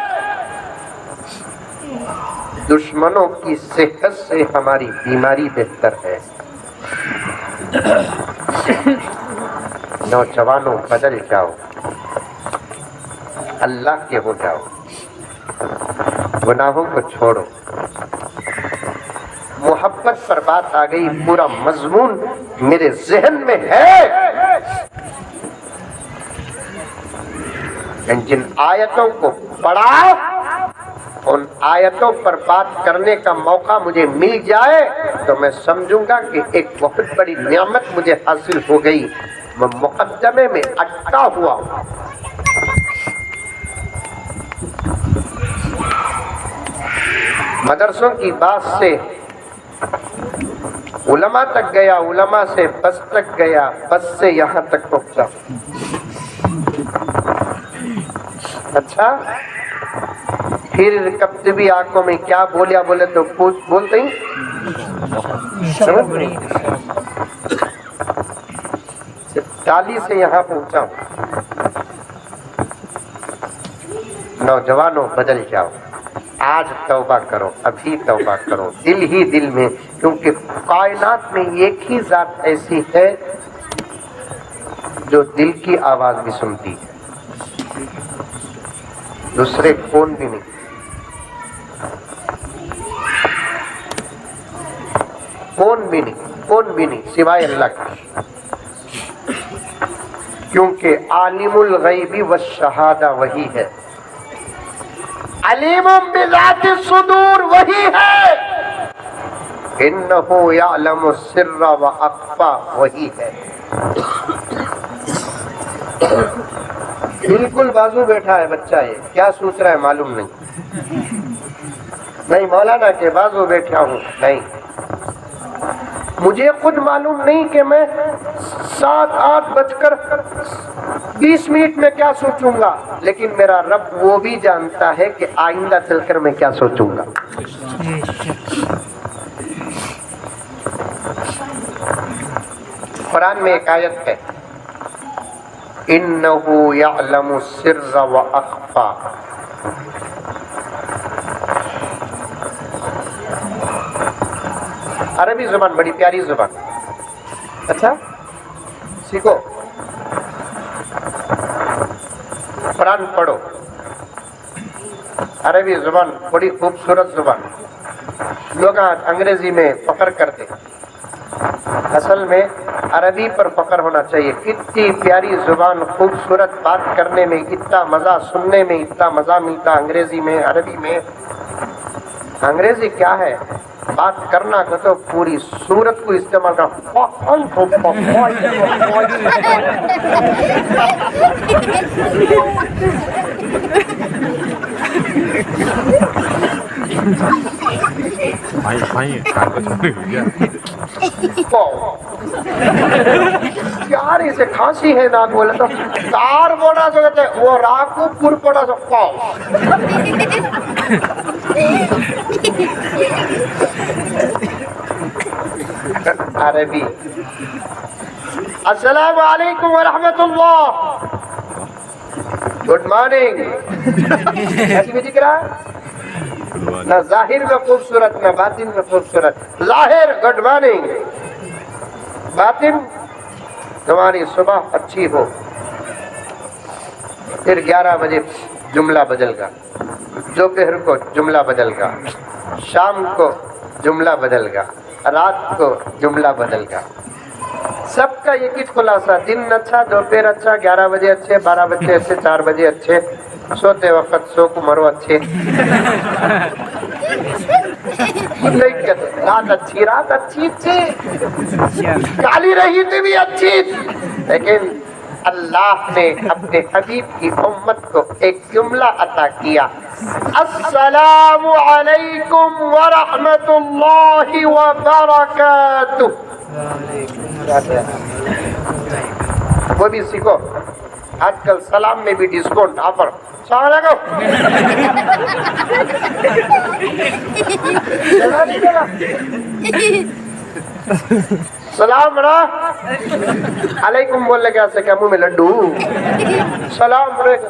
دشمنوں کی صحت سے ہماری بیماری بہتر ہے۔ نوجوانوں بدل جاؤ، اللہ کے ہو جاؤ، گناہوں کو چھوڑو۔ محبت پر بات آ گئی، پورا مضمون میرے ذہن میں ہے، جن آیتوں کو پڑھا ان آیتوں پر بات کرنے کا موقع مجھے مل جائے تو میں سمجھوں گا کہ ایک بہت بڑی نعمت مجھے حاصل ہو گئی، میں مقدمے میں اٹکا ہوا۔ مدرسوں کی بات سے علماء تک گیا، علماء سے بس تک گیا، بس سے یہاں تک پہنچا۔ اچھا، پھر کبھی بھی آنکھوں میں کیا بولیا بولے تو بولتے ہی ٹالی سے یہاں پہنچا ہوں۔ نوجوانوں بدل جاؤ، آج توبہ کرو، ابھی توبہ کرو، دل ہی دل میں، کیونکہ کائنات میں ایک ہی ذات ایسی ہے جو دل کی آواز بھی سنتی ہے، دوسرے کون بھی نہیں۔ کون بھی نہیں سوائے اللہ کا، کیونکہ عالم الغیب والشہادہ وہی ہے، علیم بذات الصدور وہی ہے، انہ یعلم السر واخفی وہی ہے۔ بالکل بازو بیٹھا ہے بچہ، یہ کیا سوچ رہا ہے معلوم نہیں مولانا کے بازو بیٹھا ہوں، نہیں، مجھے خود معلوم نہیں کہ میں 7:08:20 میں کیا سوچوں گا، لیکن میرا رب وہ بھی جانتا ہے کہ آئندہ چل کر میں کیا سوچوں گا۔ قرآن میں ایک آیت ہے، اِنَّهُ يَعْلَمُ السِّرَّ وَأَخْفَى۔ عربی زبان بڑی پیاری زبان، اچھا سیکھو، قرآن پڑھو، عربی زبان بڑی خوبصورت زبان۔ لوگ انگریزی میں فخر کرتے، اصل میں عربی پر فخر ہونا چاہیے۔ کتنی پیاری زبان، خوبصورت، بات کرنے میں اتنا مزہ، سننے میں اتنا مزہ ملتا انگریزی میں، عربی میں۔ انگریزی کیا ہے، بات کرنا کہ تو پوری صورت کو استعمال کرنا۔ یار اسے کھانسی ہے نہ بولے تو کار بولا سو کہتے وہ راکو پور پڑا سو پاؤ۔ عربی السلام علیکم ورحمۃ اللہ، گڈ مارننگ، ایسی بھی دکھ رہا ہے نہ ظاہر میں خوبصورت نہ باطن میں خوبصورت۔ ظاہر گڈ مارننگ، باطن تمہاری صبح اچھی ہو، پھر 11 بجے جملہ بدل گا، دوپہر کو جملہ بدل گا، شام کو جملہ بدل گا، رات کو جملہ بدل گا۔ سب کا ایک ہی خلاصہ، دن اچھا، دوپہر اچھا، 11 بجے اچھے، 12 بجے اچھے، 4 بجے اچھے، سوتے وقت سو کو مرو اچھے۔ نہیں کہتے رات اچھی، رات اچھی تھی، کالی رہی تھی بھی اچھی، لیکن اللہ نے اپنے حبیب کی امت کو ایک جملہ عطا کیا، السلام علیکم ورحمۃ اللہ وبرکاتہ۔ وہ بھی سیکھو، آج کل سلام میں بھی ڈسکاؤنٹ آفر، السلام علیکم، سلام علیکم بولنے کے سے کیا منہ میں لڈو، سلام علیکم،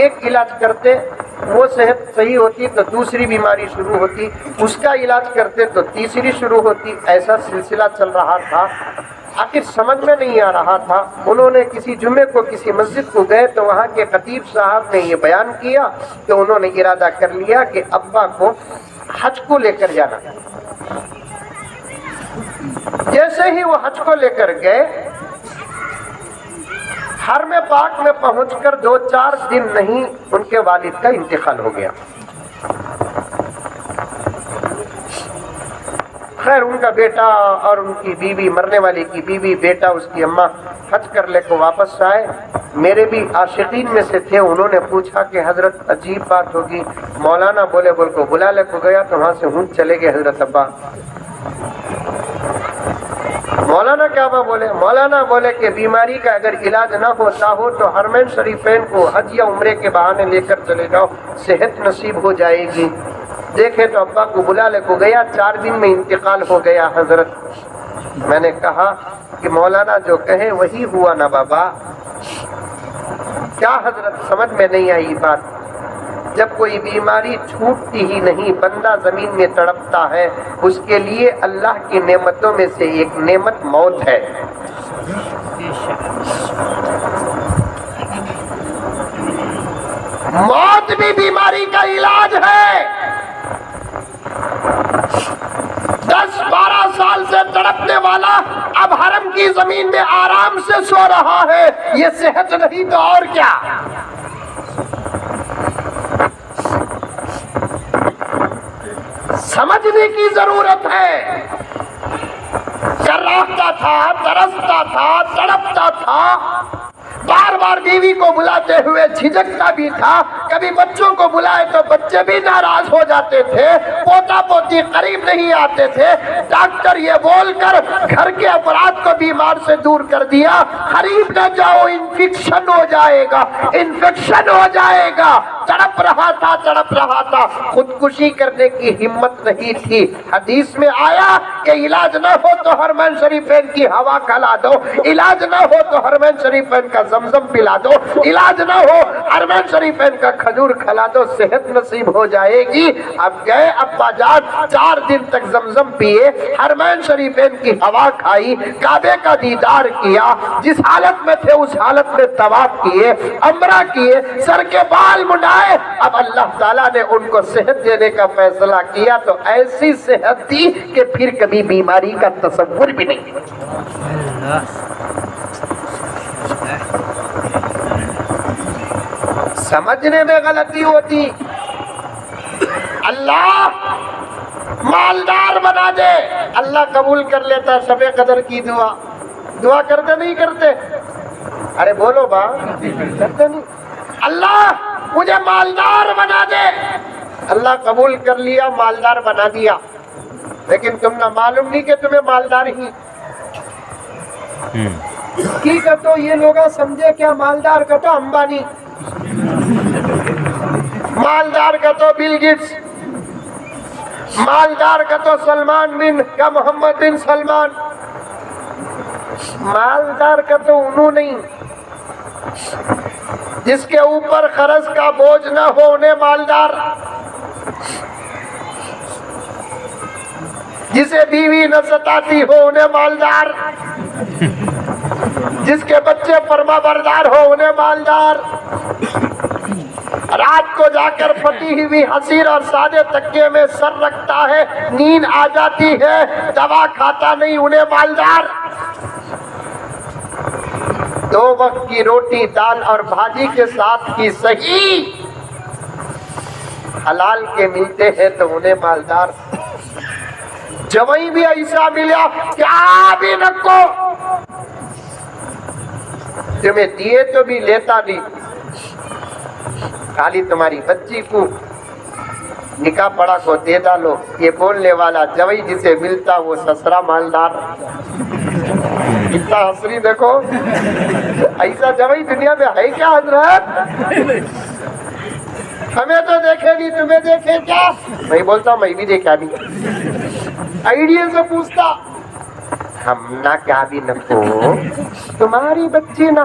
ایک علاج کرتے وہ صحت صحیح ہوتی تو دوسری بیماری شروع ہوتی، اس کا علاج کرتے تو تیسری شروع ہوتی، ایسا سلسلہ چل رہا تھا۔ آخر سمجھ میں نہیں آ رہا تھا، انہوں نے کسی جمعے کو کسی مسجد کو گئے تو وہاں کے خطیب صاحب نے یہ بیان کیا کہ انہوں نے ارادہ کر لیا کہ ابا کو حج کو لے کر جانا۔ جیسے ہی وہ حج کو لے کر گئے، حرم پاک میں پہنچ کر 2-4 دن نہیں ان کے والد کا انتقال ہو گیا۔ خیر ان کا بیٹا اور ان کی بیوی، مرنے والے کی بیوی، بیٹا، اس کی اماں حج کر لے کو واپس آئے۔ میرے بھی عاشقین میں سے تھے، انہوں نے پوچھا کہ حضرت عجیب بات ہوگی، مولانا بولے بول کو بلا لے کو گیا تو وہاں سے ہوں چلے گئے حضرت ابا۔ مولانا کیا بولے؟ مولانا بولے کہ بیماری کا اگر علاج نہ ہوتا ہو تو حرمین شریفین کو حج یا عمرے کے بہانے لے کر چلے جاؤ، صحت نصیب ہو جائے گی۔ دیکھے تو ابا کو بلا لے کو گیا، 4 دن میں انتقال ہو گیا حضرت۔ میں نے کہا کہ مولانا جو کہے وہی ہوا نا بابا۔ کیا حضرت؟ سمجھ میں نہیں آئی بات۔ جب کوئی بیماری چھوٹتی ہی نہیں، بندہ زمین میں تڑپتا ہے، اس کے لیے اللہ کی نعمتوں میں سے ایک نعمت موت ہے۔ موت بھی بیماری کا علاج ہے۔ 10-12 سال سے تڑپنے والا اب حرم کی زمین میں آرام سے سو رہا ہے، یہ صحت نہیں تو اور کیا؟ سمجھنے کی ضرورت ہے۔ کراہتا تھا، ترستا تھا، تڑپتا تھا، بار بار بیوی کو بلاتے ہوئے جھجکتا بھی تھا، کبھی بچوں کو بلائے تو بچے بھی ناراض ہو جاتے تھے، پوتا پوتی قریب نہیں آتے تھے۔ ڈاکٹر یہ بول کر گھر کے افراد کو بیمار سے دور کر دیا، قریب نہ جاؤ انفیکشن ہو جائے گا، انفیکشن ہو جائے گا۔ تڑپ رہا تھا، تڑپ رہا تھا، خودکشی کرنے کی ہمت نہیں تھی۔ حدیث میں آیا کہ علاج نہ ہو تو حرمین شریفین کی ہوا کھلا دو، علاج نہ ہو تو حرمین شریفین کا زمزم پلا دو، علاج نہ ہو حرمین شریفین کا کھجور کھلا دو، صحت نصیب ہو جائے گی۔ اب گئے ابا جان، 4 دن تک زمزم پیے، حرمین شریفین کی ہوا کھائی، کعبے کا دیدار کیا، جس حالت میں تھے اس حالت میں طواف کیے، عمرہ کیے، سر کے بال منڈائے۔ اب اللہ تعالیٰ نے ان کو صحت دینے کا فیصلہ کیا تو ایسی صحت دی کہ پھر کبھی بیماری کا تصور بھی نہیں۔ سمجھنے میں غلطی ہوتی۔ اللہ مالدار بنا دے، اللہ قبول کر لیتا شب قدر کی دعا۔ دعا کرتے نہیں کرتے؟ ارے بولو با، کرتے نہیں؟ اللہ مجھے مالدار بنا دے، اللہ قبول کر لیا، مالدار بنا دیا، لیکن تم نہ معلوم نہیں کہ تمہیں مالدار ہی کی کا تو یہ لوگ سمجھے کیا؟ مالدار کا تو امبانی، مالدار کا تو بل گیٹس، مالدار کا تو سلمان بن کا محمد بن سلمان، مالدار کا تو انہوں نہیں، جس کے اوپر قرض کا بوجھ نہ ہو انہیں مالدار، جسے بیوی نہ ستاتی ہو انہیں مالدار، جس کے بچے فرما بردار ہو انہیں مالدار۔ رات کو جا کر پھٹی ہوئی حسیر اور سادے تکیے میں سر رکھتا ہے، نیند آ جاتی ہے، دوا کھاتا نہیں، انہیں مالدار۔ 2 وقت کی روٹی دال اور بھاجی کے ساتھ کی صحیح حلال کے ملتے ہیں تو انہیں مالدار۔ جوئی بھی ایسا ملا کیا بھی رکھو، تمہیں دیے تو بھی لیتا نہیں، خالی تمہاری بچی کو نکاح پڑا کو دے ڈالو۔ یہ بولنے والا جوئی جسے ملتا وہ سسرا مالدار۔ کتنا حسری دیکھو، ایسا جوئی دنیا میں ہے کیا حضرت؟ ہمیں تو دیکھے نہیں، تمہیں دیکھے کیا؟ میں بولتا میں بھی دیکھا نہیں، آئیڈیا سے پوچھتا، ہم نہ کیا بھی نہ کو تمہاری بچی نہ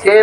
6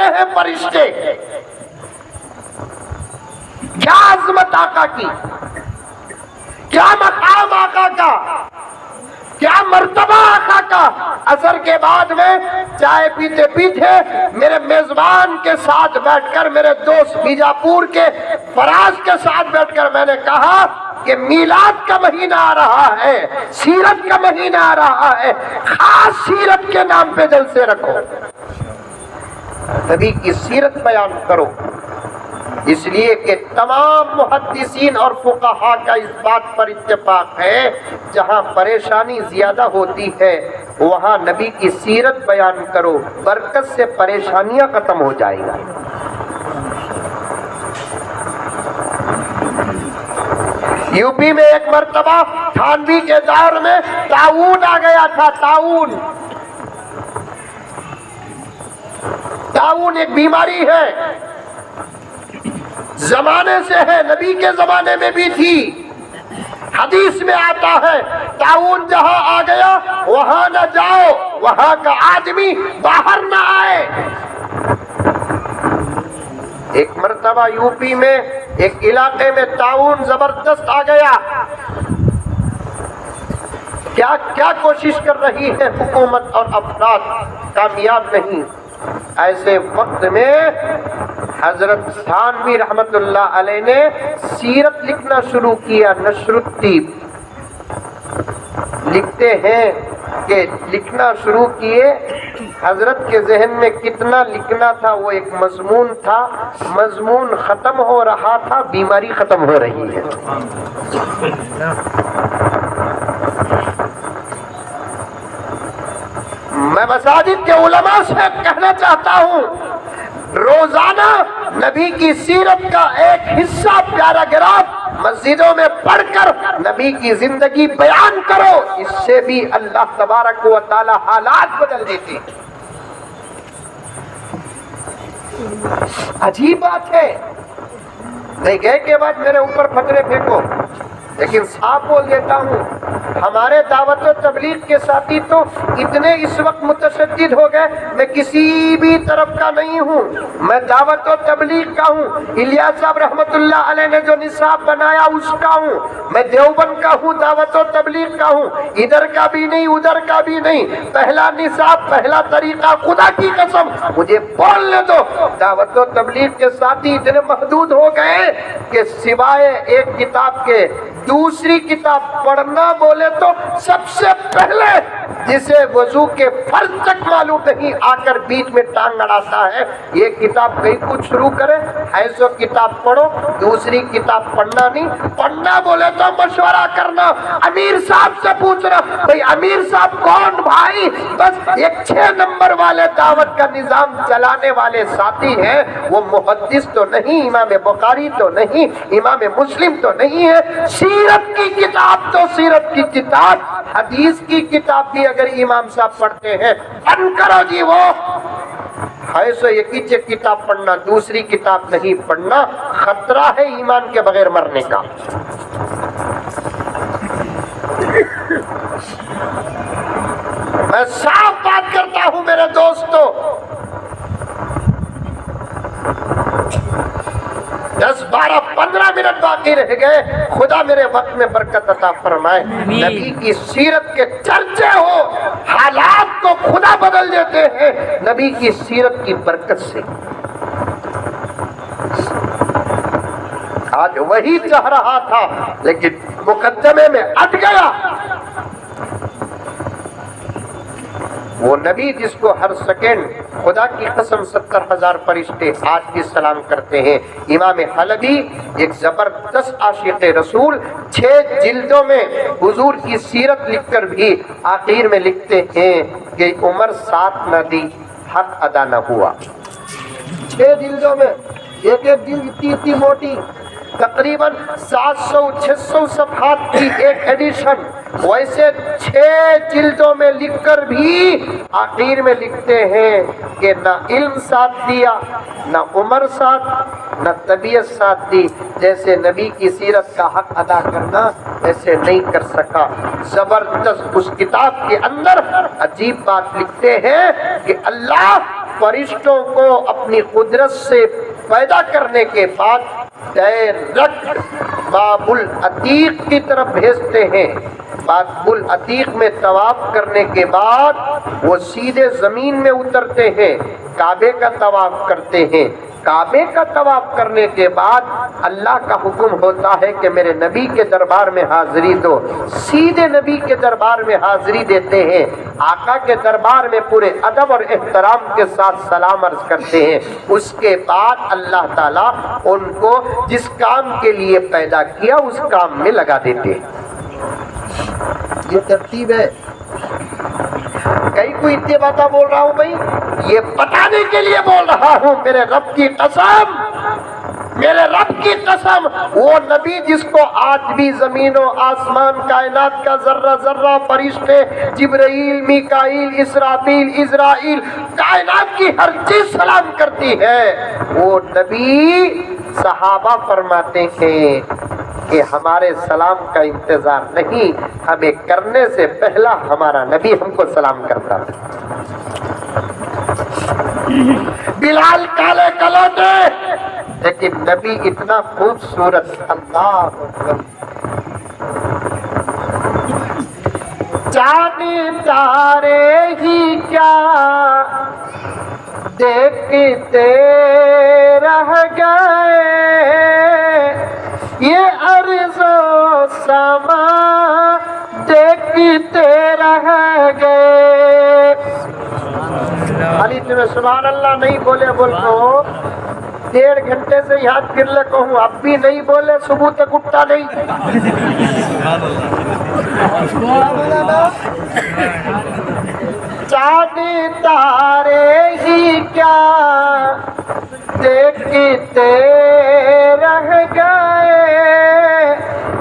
کرتے ہیں فرشتے. کیا عظمت آقا کی، کیا مقام آقا کا، کیا مرتبہ آقا کا. عصر کے بعد میں چائے پیتے پیتے میرے میزبان کے ساتھ بیٹھ کر، میرے دوست بیجاپور کے فراز کے ساتھ بیٹھ کر میں نے کہا کہ میلاد کا مہینہ آ رہا ہے، سیرت کا مہینہ آ رہا ہے، خاص سیرت کے نام پہ جلسے رکھو، نبی کی سیرت بیان کرو. اس لیے کہ تمام محدثین اور فقہا کا اس بات پر اتفاق ہے، جہاں پریشانی زیادہ ہوتی ہے وہاں نبی کی سیرت بیان کرو، برکت سے پریشانیاں ختم ہو جائے گا. یو پی میں ایک مرتبہ تھانوی کے دور میں طاعون آ گیا تھا. طاعون ایک بیماری ہے، زمانے سے ہے، نبی کے زمانے میں بھی تھی. حدیث میں آتا ہے طاعون جہاں آ گیا وہاں نہ جاؤ، وہاں کا آدمی باہر نہ آئے. ایک مرتبہ یو پی میں ایک علاقے میں طاعون زبردست آ گیا. کیا کوشش کر رہی ہے حکومت اور افراد، کامیاب نہیں. ایسے وقت میں حضرت تھانوی رحمت اللہ علیہ نے سیرت لکھنا شروع کیا. نشر الطیب لکھتے ہیں کہ لکھنا شروع کیے، حضرت کے ذہن میں کتنا لکھنا تھا وہ ایک مضمون تھا، مضمون ختم ہو رہا تھا، بیماری ختم ہو رہی ہے. میں مساجد کے علماء سے کہنا چاہتا ہوں، روزانہ نبی کی سیرت کا ایک حصہ پیراگراف مسجدوں میں پڑھ کر نبی کی زندگی بیان کرو. اس سے بھی اللہ تبارک و تعالی حالات بدل دیتے ہیں. عجیب بات ہے، نہیں گئے کے بعد میرے اوپر فتوے پھینکو، لیکن صاف بول دیتا ہوں، ہمارے دعوت و تبلیغ کے ساتھی تو اتنے اس وقت متشدد ہو گئے، میں کسی بھی طرف کا نہیں ہوں، میں دعوت و تبلیغ کا ہوں. الیاس صاحب رحمت اللہ علیہ نے جو نصاب بنایا اس کا ہوں، میں دیوبند کا ہوں، دعوت و تبلیغ کا ہوں، ادھر کا بھی نہیں ادھر کا بھی نہیں. پہلا نصاب، پہلا طریقہ، خدا کی قسم مجھے بولنے دو. دعوت و تبلیغ کے ساتھی اتنے محدود ہو گئے کہ سوائے ایک کتاب کے دوسری کتاب پڑھنا بولے تو سب سے پہلے جسے وضو کے فرض تک معلوم نہیں آ کر بیچ میں ٹانگ اڑاتا ہے. یہ کتاب کہیں کچھ شروع کرے، ایسو کتاب پڑھو، دوسری کتاب پڑھنا نہیں. پڑھنا بولے تو مشورہ کرنا، امیر صاحب سے پوچھنا، بھئی امیر صاحب کون بھائی؟ بس ایک 6 نمبر والے دعوت کا نظام چلانے والے ساتھی ہیں، وہ محدث تو نہیں، امام بخاری تو نہیں، امام مسلم تو نہیں ہے. سیرت کی کتاب تو سیرت کی کتاب، حدیث کی کتاب بھی اگر امام صاحب پڑھتے ہیں، بند کرو جی وہ. ایسے ایک کتاب پڑھنا، دوسری کتاب نہیں پڑھنا، خطرہ ہے ایمان کے بغیر مرنے کا. میں صاف بات کرتا ہوں میرے دوستو، 10 12 15 منٹ باقی رہ گئے. خدا میرے وقت میں برکت عطا فرمائے. نبی کی سیرت کے چرچے ہو، حالات کو خدا بدل دیتے ہیں نبی کی سیرت کی برکت سے. آج وہی چاہ رہا تھا لیکن مقدمے میں اٹ گیا. وہ نبی جس کو ہر سیکنڈ خدا کی قسم 70,000 فرشتے آج بھی سلام کرتے ہیں. امام حلبی ایک زبردست عاشق رسول، 6 جلدوں میں حضور کی سیرت لکھ کر بھی آخر میں لکھتے ہیں کہ عمر ساتھ نہ دی، حق ادا نہ ہوا. 6 جلدوں میں، ایک جلد اتنی موٹی، تقریباً 700-600 صفحات کی ایک ایڈیشن. ویسے 6 جلدوں میں لکھ کر بھی آخر میں لکھتے ہیں کہ نہ علم ساتھ دیا، نہ عمر ساتھ، نہ طبیعت ساتھ دی. جیسے نبی کی سیرت کا حق ادا کرنا ایسے نہیں کر سکا. زبردست اس کتاب کے اندر عجیب بات لکھتے ہیں کہ اللہ فرشتوں کو اپنی قدرت سے پیدا کرنے کے بعد ڈائریکٹ باب العتیق کی طرف بھیجتے ہیں۔ باب العتیق میں طواف کرنے کے بعد وہ سیدھے زمین میں اترتے ہیں، کعبے کا طواف کرتے ہیں۔ کعبے کا طواف کرنے کے بعد اللہ کا حکم ہوتا ہے کہ میرے نبی کے دربار میں حاضری دو، سیدھے نبی کے دربار میں حاضری دیتے ہیں، آقا کے دربار میں پورے ادب اور احترام کے ساتھ سلام عرض کرتے ہیں۔ اس کے بعد اللہ تعالیٰ ان کو جس کام کے لیے پیدا کیا اس کام میں لگا دیتے ہیں۔ یہ ترتیب ہے۔ کئی کوئی اتنے باتیں بول رہا ہوں بھائی، یہ بتانے کے لیے بول رہا ہوں، میرے رب کی قسم، میرے رب کی قسم، وہ نبی جس کو آج بھی زمین و آسمان کائنات کا ذرہ ذرہ، فرشتے جبرائیل، میکائیل، اسرافیل، عزرائیل، کائنات کی ہر چیز سلام کرتی ہے، وہ نبی صحابہ فرماتے ہیں کہ ہمارے سلام کا انتظار نہیں، ہمیں کرنے سے پہلا ہمارا نبی ہم کو سلام کرتا تھا۔ بلال کالے کلوٹے لیکن نبی اتنا خوبصورت، اللہ اکبر۔ چاند تارے ہی کیا دیکھتے رہ گئے، یہ ارض و سما دیکھتے رہ گئے۔ خالی تمہیں سبحان اللہ نہیں بولے بول کو 1.5 گھنٹے سے یہاں پھر لے کہوں، اب بھی نہیں بولے، صبح تک اٹھتا نہیں۔ چاند تارے ہی کیا دیکھتے رہ گئے،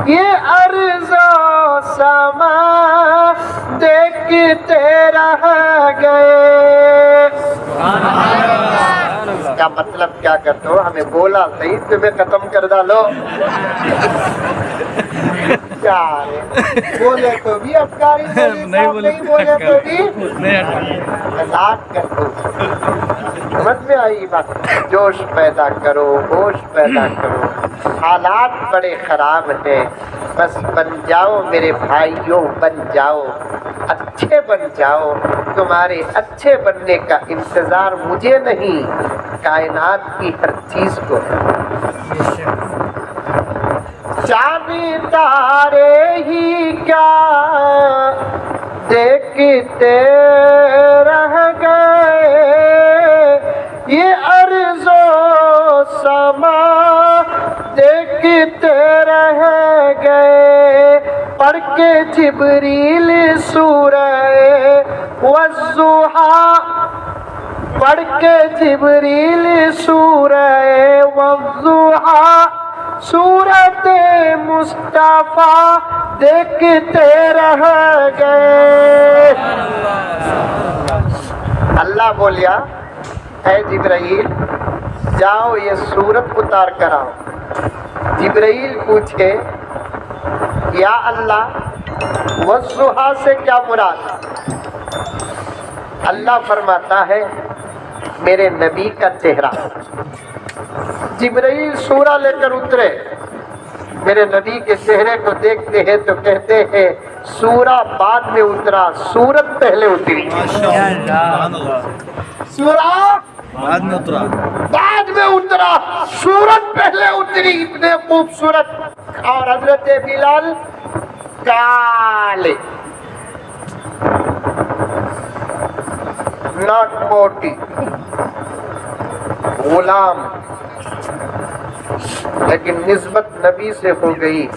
یہ ارض و سما دیکھتے رہ گئے۔ کا مطلب کیا کرتے ہو؟ ہمیں بولا صحیح، تمہیں ختم کر ڈالو۔ کیا بولے تو بھی افکاری، نہیں بولے تو بھی مذاق کر دو۔ سمجھ میں آئی بات؟ جوش پیدا کرو، ہوش پیدا کرو۔ حالات بڑے خراب ہیں، بس بن جاؤ میرے بھائیوں، بن جاؤ، اچھے بن جاؤ۔ تمہارے اچھے بننے کا انتظار مجھے نہیں، کائنات کی ہر چیز کو ہے۔ چاند تارے ہی کیا دیکھتے رہ گئے، یہ ارض و سما دیکھتے رہ گئے۔ پڑھ کے جبریل سورہ والضحیٰ، پڑھ کے جبریل سورہ والضحیٰ، سورت مصطفیٰ دیکھتے رہ گئے۔ اللہ بولیا اے جبرائیل جاؤ یہ سورت اتار کر آؤ۔ جبرائیل پوچھے یا اللہ والضحیٰ سے کیا مراد؟ اللہ فرماتا ہے میرے نبی کا چہرہ۔ جبرائیل سورہ لے کر اترے، میرے نبی کے چہرے کو دیکھتے ہیں تو کہتے ہیں سورہ بعد میں اترا، سورت پہلے اتری۔ سورہ بعد میں اترا، سورت پہلے اتری۔ اتنے خوبصورت۔ اور حضرت بلال کالے، ناک موٹی، غلام، لیکن نسبت نبی سے ہو گئی۔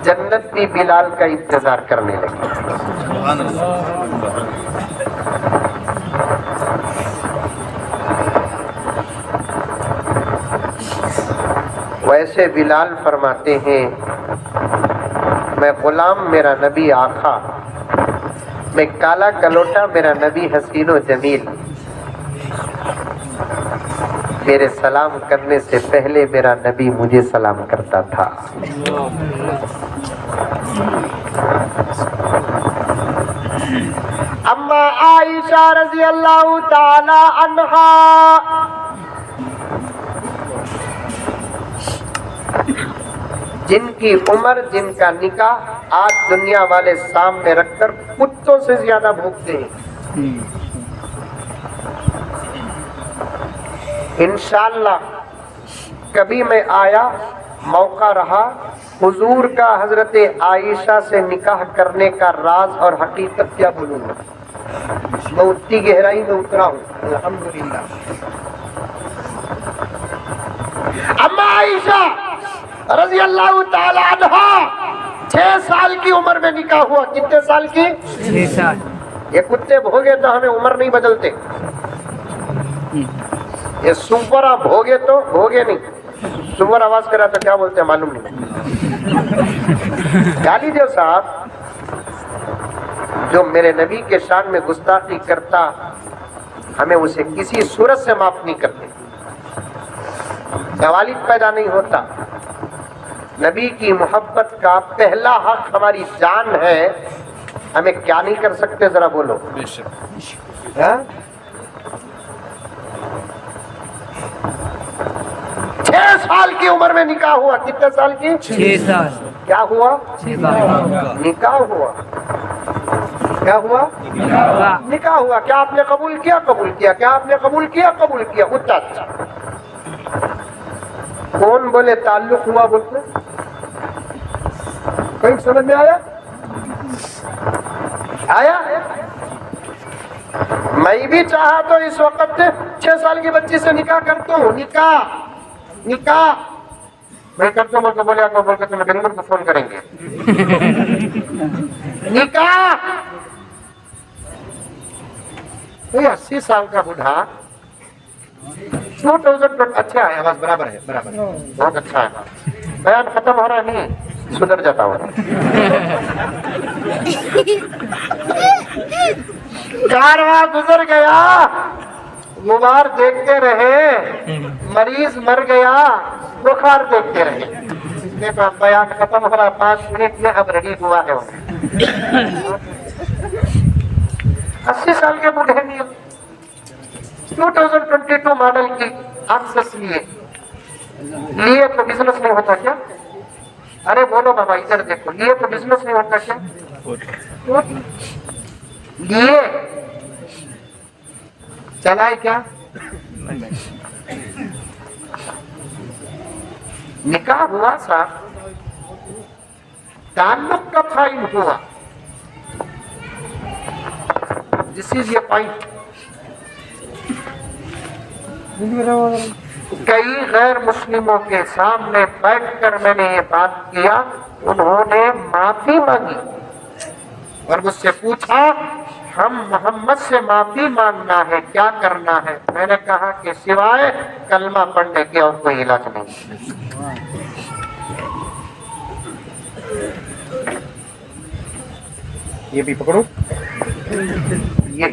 جنت بھی بلال کا انتظار کرنے لگی۔ ویسے بلال فرماتے ہیں میں غلام، میرا نبی آقا، میں کالا کلوٹا، میرا نبی حسین و جمیل، میرے سلام کرنے سے پہلے میرا نبی مجھے سلام کرتا تھا۔ اما عائشہ رضی اللہ تعالی عنہا جن کی عمر، جن کا نکاح آج دنیا والے سامنے رکھ کر کتوں سے زیادہ بھوکتے ہیں. انشاءاللہ کبھی میں آیا، موقع رہا، حضور کا حضرت عائشہ سے نکاح کرنے کا راز اور حقیقت کیا بولوں گا. میں اتنی گہرائی میں اترا ہوں الحمدللہ. اما عائشہ رضی اللہ تعالی عنہا 6 سال کی عمر میں نکاح ہوا. کتنے سال کی؟ 6 سال. یہ کتے بھوگے تو ہمیں عمر نہیں بدلتے. یہ سور آپ بھوگے تو بھوگے نہیں. سور آواز کرا تو کیا بولتے ہیں معلوم نہیں. گالی دیو صاحب. جو میرے نبی کے شان میں گستاخی کرتا ہمیں اسے کسی صورت سے معاف نہیں کرتے. موالد پیدا نہیں ہوتا. نبی کی محبت کا پہلا حق ہماری جان ہے. ہمیں کیا نہیں کر سکتے ذرا بولو. ہاں؟ 6 سال کی عمر میں نکاح ہوا. کتنے سال کی؟ 6 سال. کیا ہوا؟ 6 سال. نکاح ہوا. کیا ہوا؟ نکاح ہوا. کیا آپ نے قبول کیا؟ قبول کیا. کیا آپ نے قبول کیا؟ قبول کیا. اچھا اچھا. کون بولے تعلق ہوا بولتے؟ کہیں سمجھ میں آیا؟ آیا؟ میں بھی چاہا تو اس وقت 6 سال کی بچی سے نکاح کرتا ہوں. نکاح میں کرتا ہوں. تو بولے آپ بول کے تمہیں غریبوں کو فون کریں گے. نکاح 80 سال کا بوڑھا 2000. اچھا ہے آواز برابر ہے. برابر ہے. بہت اچھا ہے. بیان ختم ہو رہا نہیں سدھر جاتا ہوں. کارواں گزر گیا، غبار دیکھتے رہے، مریض مر گیا، بخار دیکھتے رہے. بیان ختم ہو رہا 5 منٹ میں. اب ریڈی ہوا ہے. 80 سال کے بوڑھے میں 2022 ماڈل کی آکسس لیے تو بزنس نہیں ہوتا کیا؟ ارے بولو بابا ادھر دیکھو. لیے تو بزنس نہیں ہوتا کیا؟ لیے چلائے کیا؟ نکاح ہوا سا. تعلق کا قائم ہوا. دس از یہ پوائنٹ. کئی غیر مسلموں کے سامنے بیٹھ کر میں نے یہ بات کیا. انہوں نے معافی مانگی اور مجھ سے پوچھا ہم محمد سے معافی مانگنا ہے کیا کرنا ہے؟ میں نے کہا کہ سوائے کلمہ پڑھنے کے اور کوئی علاج نہیں. یہ بھی پکڑو. یہ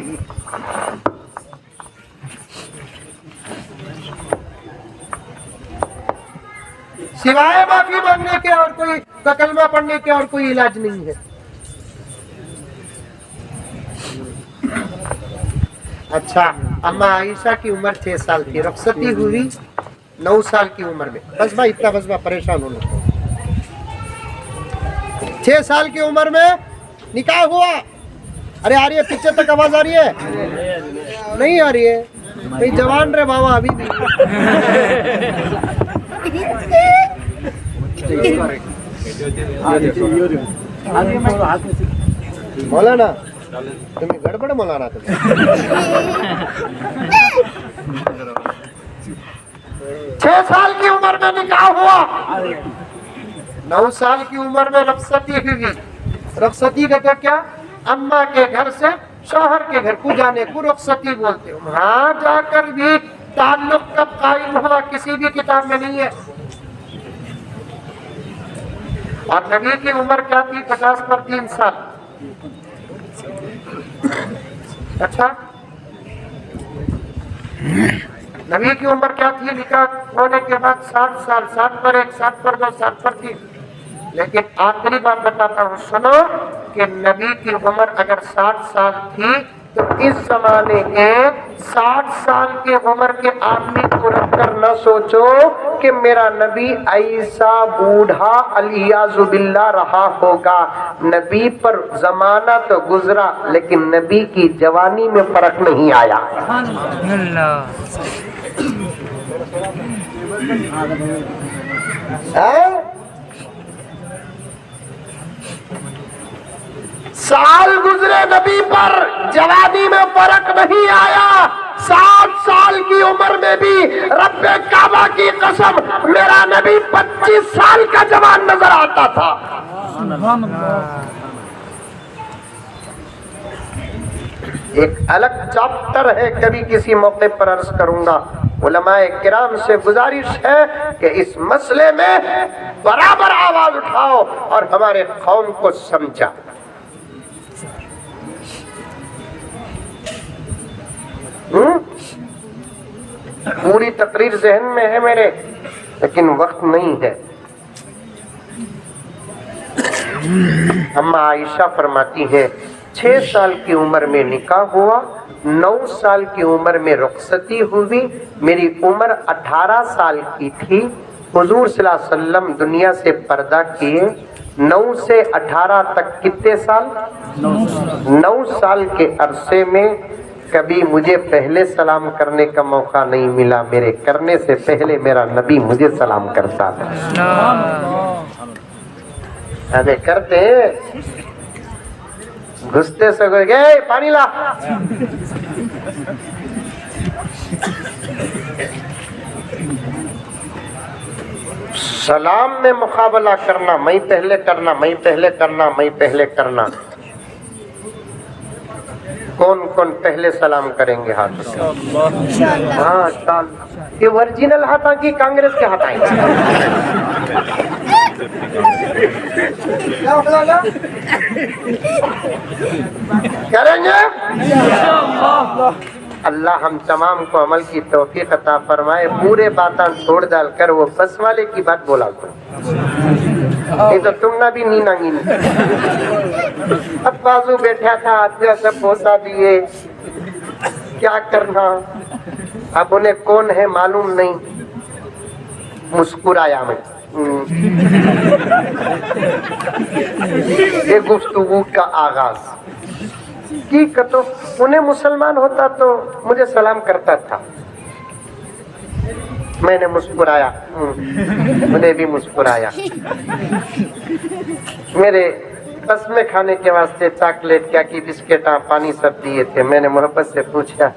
سوائے معافی مانگنے کے اور کوئی کلمہ پڑھنے کے اور کوئی علاج نہیں ہے. اچھا اما عائشہ کی عمر 6 سال تھی. رخصتی ہوئی 9 سال کی عمر میں. بس بھائی اتنا بس پریشان ہونا. 6 سال کی عمر میں نکاح ہوا. ارے آ رہی ہے پیچھے تک آواز آ رہی ہے؟ نہیں آ رہی ہے. بھائی جوان رہے بابا ابھی بھی. مولانا تمہیں گڑبڑ مولانا تمہیں. 6 سال کی عمر میں نکاح ہوا. 9 سال کی عمر میں رخصتی ہوئی. رخصتی کا کیا؟ اماں کے گھر سے شوہر کے گھر کو جانے کو رخصتی بولتے. وہاں جا کر بھی تعلق کب قائم ہوا کسی بھی کتاب میں نہیں ہے. اور نبی کی عمر کیا تھی؟ 50 پر 3 سال. اچھا نبی کی عمر کیا تھی نکاح ہونے کے بعد؟ 60 سال. 60 پر 1، 60 پر 2، 60 پر 3. لیکن آخری بات بتاتا ہوں سنو. کہ نبی کی عمر اگر 60 سال تھی تو اس زمانے کے 60 سال کی عمر کے آدمی کو رکھ کر نہ سوچو کہ میرا نبی ایسا بوڑھا الیاذ باللہ رہا ہوگا. نبی پر زمانہ تو گزرا لیکن نبی کی جوانی میں فرق نہیں آیا. اللہ سال گزرے نبی پر جوانی میں فرق نہیں آیا. 60 سال کی عمر میں بھی رب کعبہ کی قسم میرا نبی 25 سال کا جوان نظر آتا تھا. ایک الگ چیپٹر ہے, کبھی کسی موقع پر عرض کروں گا. علماء کرام سے گزارش ہے کہ اس مسئلے میں برابر آواز اٹھاؤ اور ہمارے قوم کو سمجھا. پوری تقریر ذہن میں ہے میرے, لیکن وقت نہیں ہے. اما عائشہ فرماتی ہے 6 سال کی عمر میں نکاح ہوا, 9 سال کی عمر میں رخصتی ہوئی, میری عمر 18 سال کی تھی. حضور صلی اللہ علیہ وسلم دنیا سے پردہ کیے. 9 سے 18 تک کتنے سال؟ 9 سال کے عرصے میں کبھی مجھے پہلے سلام کرنے کا موقع نہیں ملا. میرے کرنے سے پہلے میرا نبی مجھے سلام کرتا تھا. ابے کرتے گھستے سے گئے پانی لا. سلام میں مقابلہ کرنا, میں پہلے کرنا, میں پہلے کرنا, میں پہلے کرنا. کون کون پہلے سلام کریں گے ہاتھ؟ ہاں, یہ ورجنل ہاتھ کی کانگریس کے ہاتھ آئیں کریں گے. اللہ ہم تمام کو عمل کی توفیق عطا فرمائے. پورے باتاں چھوڑ ڈال کر وہ بس والے کی بات بولا کرو, نہیں تو تم نہ بھی نینا گینی. اب بازو بیٹھا تھا, آدمی سب بوسا دیے, کیا کرنا. اب انہیں کون ہے معلوم نہیں, مسکرایا میں. یہ گفتگو کا آغاز کی کتو انہیں مسلمان ہوتا تو مجھے سلام کرتا تھا. میں نے مسکرایا, انہیں بھی مسکرایا. میرے بس میں کھانے کے واسطے چاکلیٹ کیا کی بسکٹ پانی سب دیے تھے. میں نے محبت سے پوچھا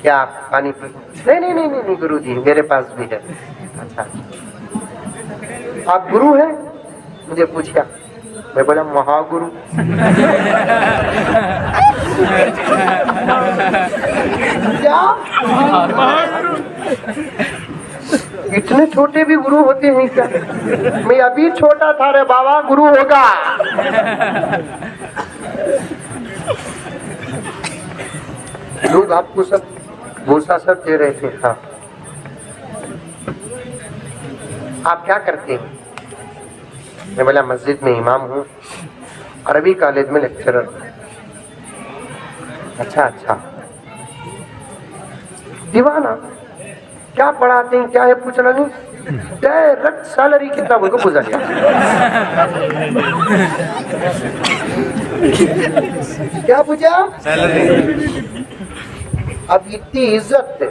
کیا آپ پانی پی؟ نہیں نہیں نہیں گرو جی میرے پاس بھی ہے. اچھا آپ گرو ہیں؟ مجھے پوچھا. میں بولا مہا گرو. اتنے چھوٹے بھی گرو ہوتے ہیں کیا؟ میں ابھی چھوٹا تھا رے بابا, گرو ہوگا. لوگ آپ کو سب بوسا سب دے رہے تھے. ہاں, آپ کیا کرتے ہیں؟ میں بولا مسجد میں امام ہوں, عربی کالج میں لیکچرر. اچھا اچھا, دیوانہ کیا پڑھاتے ہیں, کیا ہے پوچھنا نہیں, ڈائریکٹ سیلری کتنا بول کو پوچھا لیا. کیا پوچھا؟ اب اتنی عزت ہے,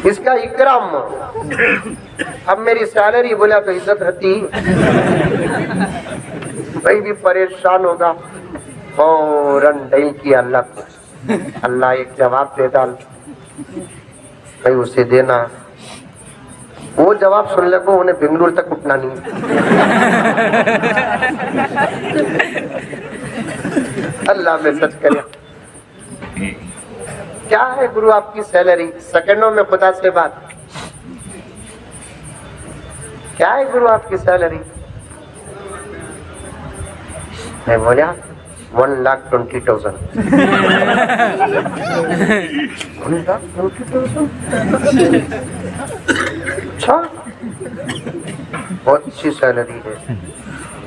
اس کا اکرام. اب میری سیلری بولا تو عزت رہتی, بھائی بھی پریشان ہوگا. فوراً ڈیل کیا اللہ کو, اللہ ایک جواب دے ڈال بھائی اسے دینا. وہ جواب سن لے کو انہیں بنگلور تک اٹھنا نہیں. اللہ میں سچ کرے. کیا ہے گرو آپ کی سیلری؟ سیکنڈوں میں خدا سے بات. کیا ہے گرو آپ کی سیلری؟ میں بولا 1,20,000. 1,20,000 اچھا, بہت اچھی سیلری ہے.